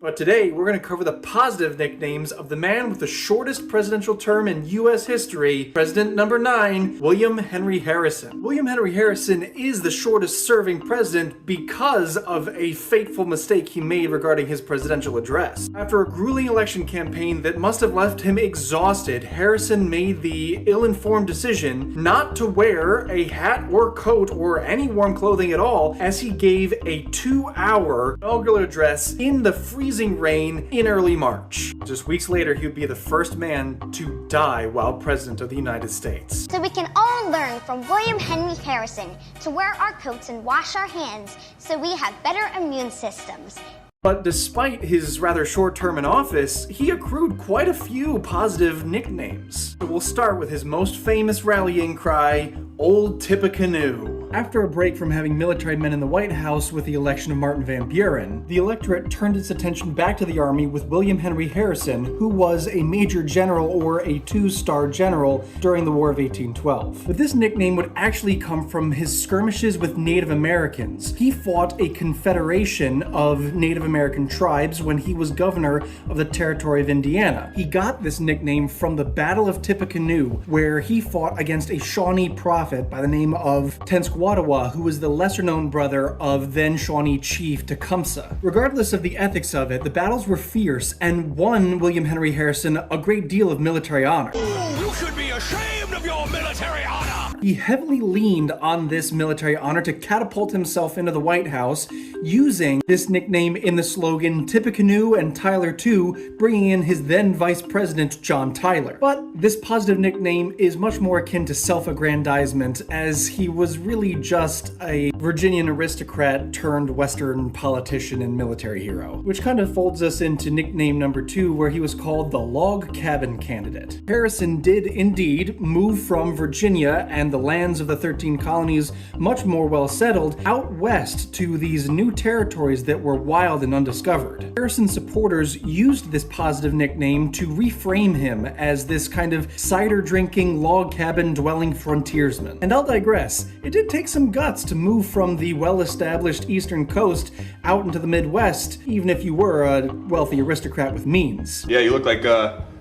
But today, we're going to cover the positive nicknames of the man with the shortest presidential term in U.S. history, President number 9, William Henry Harrison. William Henry Harrison is the shortest serving president because of a fateful mistake he made regarding his presidential address. After a grueling election campaign that must have left him exhausted, Harrison made the ill-informed decision not to wear a hat or coat or any warm clothing at all as he gave a 2-hour inaugural address in the freezing rain in early March. Just weeks later, he would be the first man to die while President of the United States. So we can all learn from William Henry Harrison to wear our coats and wash our hands so we have better immune systems. But despite his rather short term in office, he accrued quite a few positive nicknames. So we'll start with his most famous rallying cry, Old Tippecanoe. After a break from having military men in the White House with the election of Martin Van Buren, the electorate turned its attention back to the Army with William Henry Harrison, who was a major general or a 2-star general during the War of 1812. But this nickname would actually come from his skirmishes with Native Americans. He fought a confederation of Native American tribes when he was governor of the territory of Indiana. He got this nickname from the Battle of Tippecanoe, where he fought against a Shawnee prophet by the name of Tenskwatawa, who was the lesser-known brother of then Shawnee chief Tecumseh. Regardless of the ethics of it, the battles were fierce and won William Henry Harrison a great deal of military honor. You should be ashamed of your military honor! He heavily leaned on this military honor to catapult himself into the White House, using this nickname in the slogan Tippecanoe and Tyler too, bringing in his then Vice President John Tyler. But this positive nickname is much more akin to self-aggrandizement, as he was really just a Virginian aristocrat turned Western politician and military hero. Which kind of folds us into nickname number 2, where he was called the Log Cabin Candidate. Harrison did indeed move from Virginia and the lands of the 13 colonies, much more well settled, out west to these new territories that were wild and undiscovered. Harrison's supporters used this positive nickname to reframe him as this kind of cider-drinking, log cabin dwelling frontiersman. And I'll digress. It did take some guts to move from the well-established eastern coast out into the Midwest, even if you were a wealthy aristocrat with means. Yeah, you look like,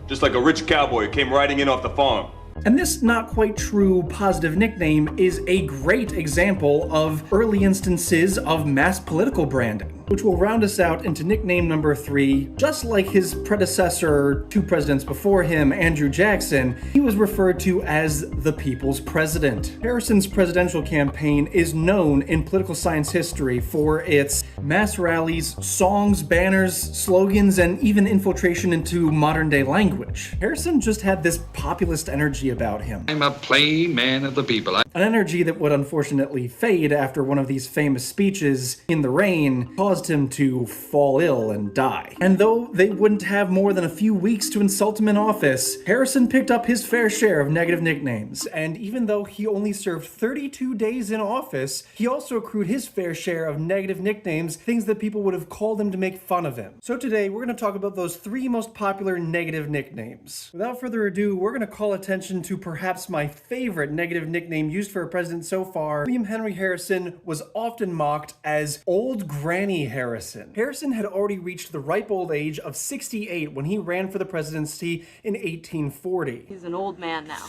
just like a rich cowboy who came riding in off the farm. And this not quite true positive nickname is a great example of early instances of mass political branding, which will round us out into nickname number 3. Just like his predecessor 2 presidents before him, Andrew Jackson, he was referred to as the People's President. Harrison's presidential campaign is known in political science history for its mass rallies, songs, banners, slogans, and even infiltration into modern-day language. Harrison just had this populist energy about him. I'm a plain man of the people. An energy that would unfortunately fade after one of these famous speeches in the rain caused him to fall ill and die. And though they wouldn't have more than a few weeks to insult him in office, Harrison picked up his fair share of negative nicknames. And even though he only served 32 days in office, he also accrued his fair share of negative nicknames, things that people would have called him to make fun of him. So today, we're going to talk about those 3 most popular negative nicknames. Without further ado, we're going to call attention to perhaps my favorite negative nickname used for a president so far. William Henry Harrison was often mocked as Old Granny Harrison. Harrison had already reached the ripe old age of 68 when he ran for the presidency in 1840. He's an old man now.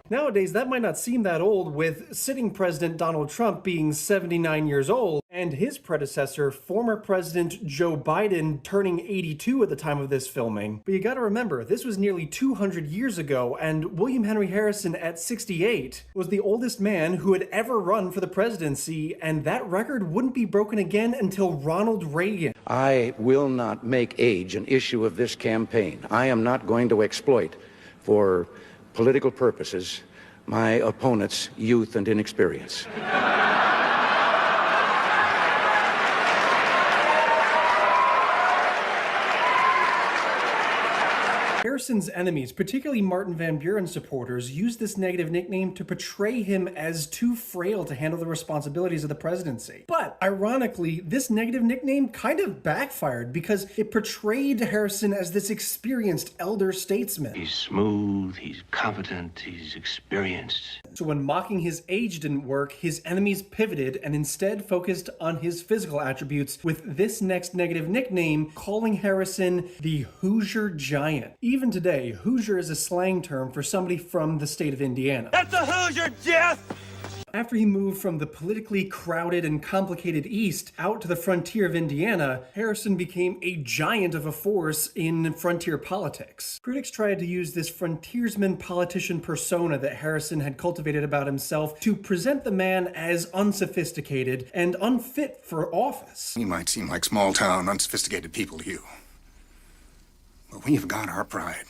Nowadays, that might not seem that old, with sitting President Donald Trump being 79 years old, and his predecessor, former President Joe Biden, turning 82 at the time of this filming. But you gotta remember, this was nearly 200 years ago, and William Henry Harrison at 68 was the oldest man who had ever run for the presidency, and that record wouldn't be broken again until Ronald Reagan. I will not make age an issue of this campaign. I am not going to exploit, for political purposes, my opponent's youth and inexperience. Harrison's enemies, particularly Martin Van Buren supporters, used this negative nickname to portray him as too frail to handle the responsibilities of the presidency. But ironically, this negative nickname kind of backfired because it portrayed Harrison as this experienced elder statesman. He's smooth, he's competent, he's experienced. So when mocking his age didn't work, his enemies pivoted and instead focused on his physical attributes with this next negative nickname, calling Harrison the Hoosier Giant. Even today, Hoosier is a slang term for somebody from the state of Indiana. That's a Hoosier, Jeff! After he moved from the politically crowded and complicated East out to the frontier of Indiana, Harrison became a giant of a force in frontier politics. Critics tried to use this frontiersman politician persona that Harrison had cultivated about himself to present the man as unsophisticated and unfit for office. We might seem like small-town, unsophisticated people to you, but we've got our pride.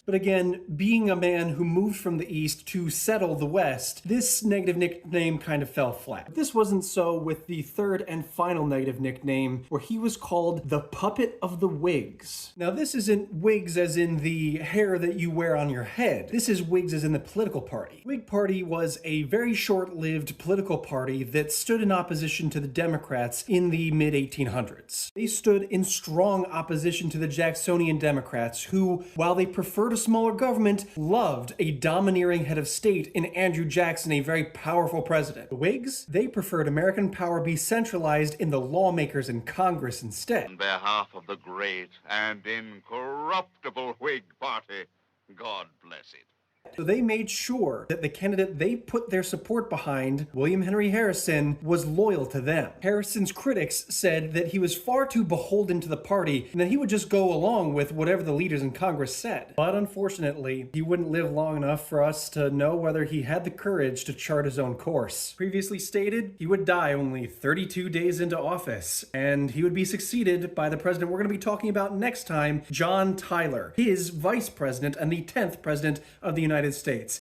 But again, being a man who moved from the East to settle the West, this negative nickname kind of fell flat. This wasn't so with the third and final negative nickname, where he was called the Puppet of the Whigs. Now, this isn't wigs as in the hair that you wear on your head. This is wigs as in the political party. Whig Party was a very short-lived political party that stood in opposition to the Democrats in the mid-1800s. They stood in strong opposition to the Jacksonian Democrats, who, while they preferred a smaller government, loved a domineering head of state in Andrew Jackson, a very powerful president. The Whigs, they preferred American power be centralized in the lawmakers in Congress instead. On behalf of the great and incorruptible Whig Party, God bless it. So they made sure that the candidate they put their support behind, William Henry Harrison, was loyal to them. Harrison's critics said that he was far too beholden to the party and that he would just go along with whatever the leaders in Congress said. But unfortunately, he wouldn't live long enough for us to know whether he had the courage to chart his own course. Previously stated, he would die only 32 days into office, and he would be succeeded by the president we're going to be talking about next time, John Tyler, his vice president and the 10th president of the United States.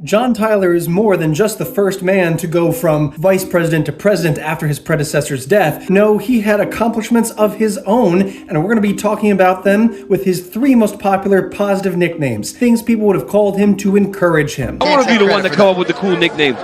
John Tyler is more than just the first man to go from vice president to president after his predecessor's death. No, he had accomplishments of his own, and we're going to be talking about them with his three most popular positive nicknames, things people would have called him to encourage him. I want to be the one to come up with the cool nickname.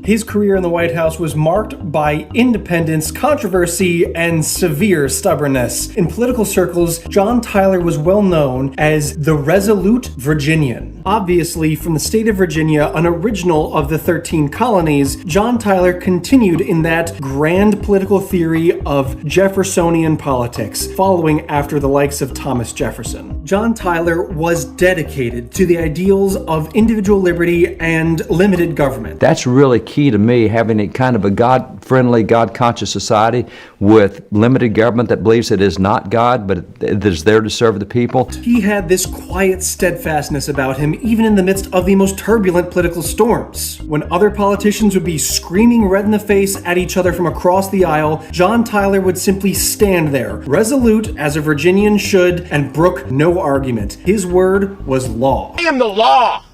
His career in the White House was marked by independence, controversy, and severe stubbornness. In political circles, John Tyler was well known as the Resolute Virginian. Obviously, from the state of Virginia, an original of the 13 colonies, John Tyler continued in that grand political theory of Jeffersonian politics, following after the likes of Thomas Jefferson. John Tyler was dedicated to the ideals of individual liberty and limited government. That's really key to me, having a kind of a God-friendly, God-conscious society with limited government that believes it is not God, but it is there to serve the people. He had this quiet steadfastness about him, even in the midst of the most turbulent political storms. When other politicians would be screaming red in the face at each other from across the aisle, John Tyler would simply stand there, resolute as a Virginian should, and brook no argument. His word was law. I am the law,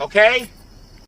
okay?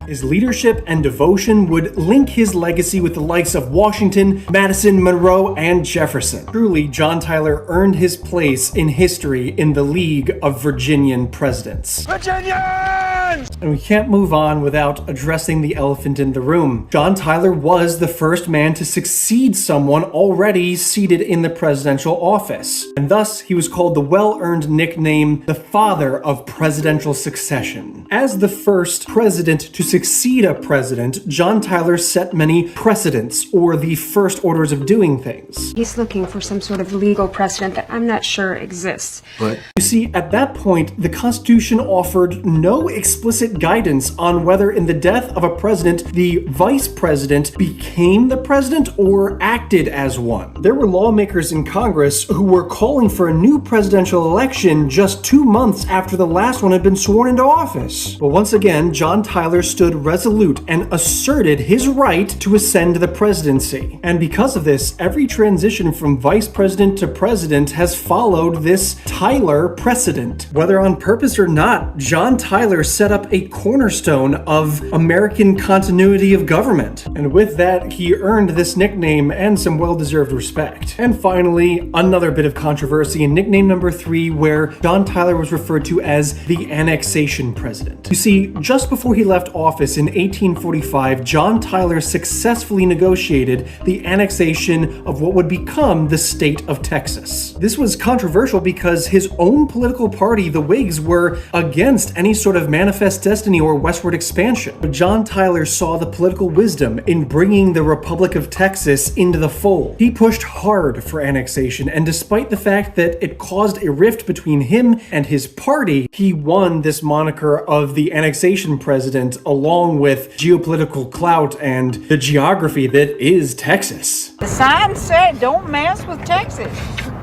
His leadership and devotion would link his legacy with the likes of Washington, Madison, Monroe, and Jefferson. Truly, John Tyler earned his place in history in the League of Virginian Presidents. Virginians! And we can't move on without addressing the elephant in the room. John Tyler was the first man to succeed someone already seated in the presidential office. And thus, he was called the well-earned nickname, the father of presidential succession. As the first president to succeed a president, John Tyler set many precedents, or the first orders of doing things. He's looking for some sort of legal precedent that I'm not sure exists. But you see, at that point, the Constitution offered no explicit guidance on whether in the death of a president, the vice president became the president or acted as one. There were lawmakers in Congress who were calling for a new presidential election just 2 months after the last one had been sworn into office. But once again, John Tyler stood resolute and asserted his right to ascend to the presidency. And because of this, every transition from vice president to president has followed this Tyler precedent. Whether on purpose or not, John Tyler set set up a cornerstone of American continuity of government. And with that, he earned this nickname and some well-deserved respect. And finally, another bit of controversy in nickname number 3, where John Tyler was referred to as the annexation president. You see, just before he left office in 1845, John Tyler successfully negotiated the annexation of what would become the state of Texas. This was controversial because his own political party, the Whigs, were against any sort of manifest destiny or westward expansion. But John Tyler saw the political wisdom in bringing the Republic of Texas into the fold. He pushed hard for annexation, and despite the fact that it caused a rift between him and his party, he won this moniker of the annexation president, along with geopolitical clout and the geography that is Texas. The sign said, "Don't mess with Texas."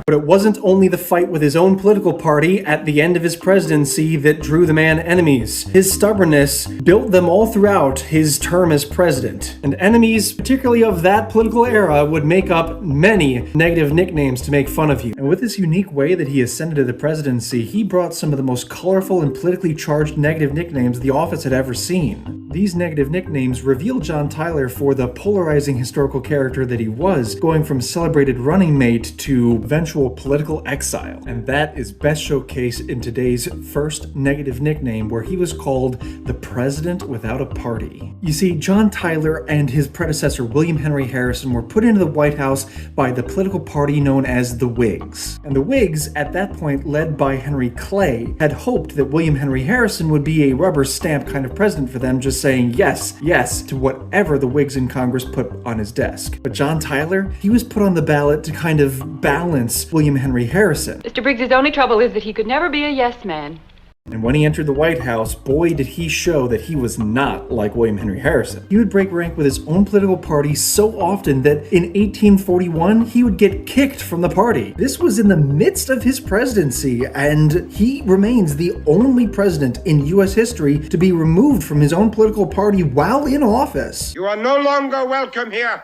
But it wasn't only the fight with his own political party at the end of his presidency that drew the man enemies. His stubbornness built them all throughout his term as president. And enemies, particularly of that political era, would make up many negative nicknames to make fun of you. And with this unique way that he ascended to the presidency, he brought some of the most colorful and politically charged negative nicknames the office had ever seen. These negative nicknames revealed John Tyler for the polarizing historical character that he was, going from celebrated running mate to eventual political exile. And that is best showcased in today's first negative nickname, where he was called the President Without a Party. You see, John Tyler and his predecessor William Henry Harrison were put into the White House by the political party known as the Whigs. And the Whigs, at that point led by Henry Clay, had hoped that William Henry Harrison would be a rubber stamp kind of president for them, just saying yes, yes to whatever the Whigs in Congress put on his desk. But John Tyler, he was put on the ballot to kind of balance William Henry Harrison. Mr. Briggs' only trouble is that he could never be a yes man. And when he entered the White House, boy did he show that he was not like William Henry Harrison. He would break rank with his own political party so often that in 1841, he would get kicked from the party. This was in the midst of his presidency, and he remains the only president in US history to be removed from his own political party while in office. You are no longer welcome here.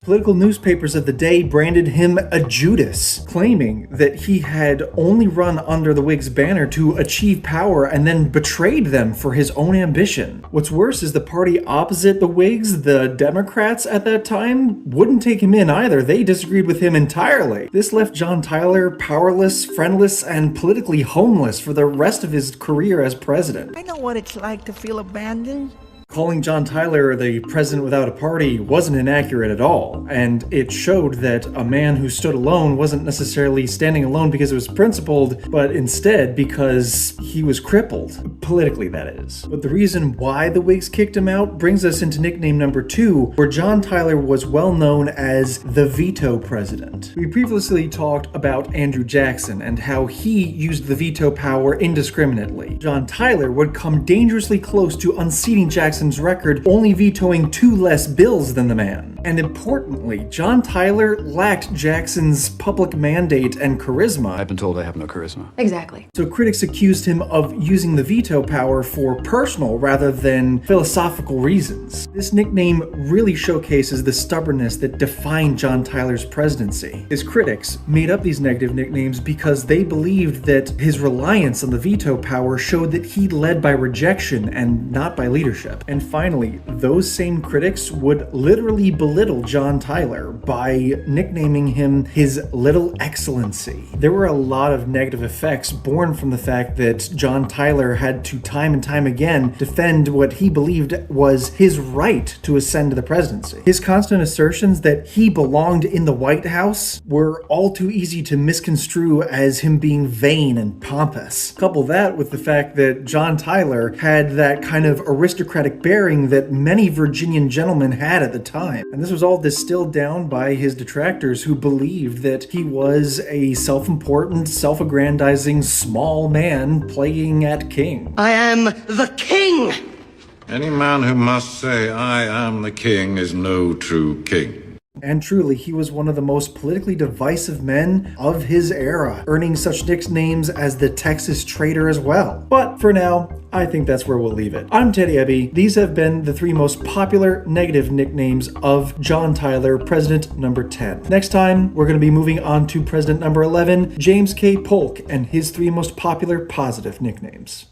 Political newspapers of the day branded him a Judas, claiming that he had only run under the Whigs' banner to achieve power and then betrayed them for his own ambition. What's worse is the party opposite the Whigs, the Democrats at that time, wouldn't take him in either. They disagreed with him entirely. This left John Tyler powerless, friendless, and politically homeless for the rest of his career as president. I know what it's like to feel abandoned. Calling John Tyler the president without a party wasn't inaccurate at all, and it showed that a man who stood alone wasn't necessarily standing alone because it was principled, but instead because he was crippled. Politically, that is. But the reason why the Whigs kicked him out brings us into nickname number 2, where John Tyler was well known as the veto president. We previously talked about Andrew Jackson and how he used the veto power indiscriminately. John Tyler would come dangerously close to unseating Jackson's record, only vetoing 2 less bills than the man. And importantly, John Tyler lacked Jackson's public mandate and charisma. I've been told I have no charisma. Exactly. So critics accused him of using the veto power for personal rather than philosophical reasons. This nickname really showcases the stubbornness that defined John Tyler's presidency. His critics made up these negative nicknames because they believed that his reliance on the veto power showed that he led by rejection and not by leadership. And finally, those same critics would literally belittle John Tyler by nicknaming him his Little Excellency. There were a lot of negative effects born from the fact that John Tyler had to time and time again defend what he believed was his right to ascend to the presidency. His constant assertions that he belonged in the White House were all too easy to misconstrue as him being vain and pompous. Couple that with the fact that John Tyler had that kind of aristocratic bearing that many Virginian gentlemen had at the time. And this was all distilled down by his detractors who believed that he was a self-important, self-aggrandizing small man playing at king. I am the king! Any man who must say, I am the king, is no true king. And truly, he was one of the most politically divisive men of his era, earning such nicknames as the Texas Traitor as well. But for now, I think that's where we'll leave it. I'm Teddy Ebby. These have been the 3 most popular negative nicknames of John Tyler, President number 10. Next time, we're going to be moving on to President number 11, James K. Polk, and his 3 most popular positive nicknames.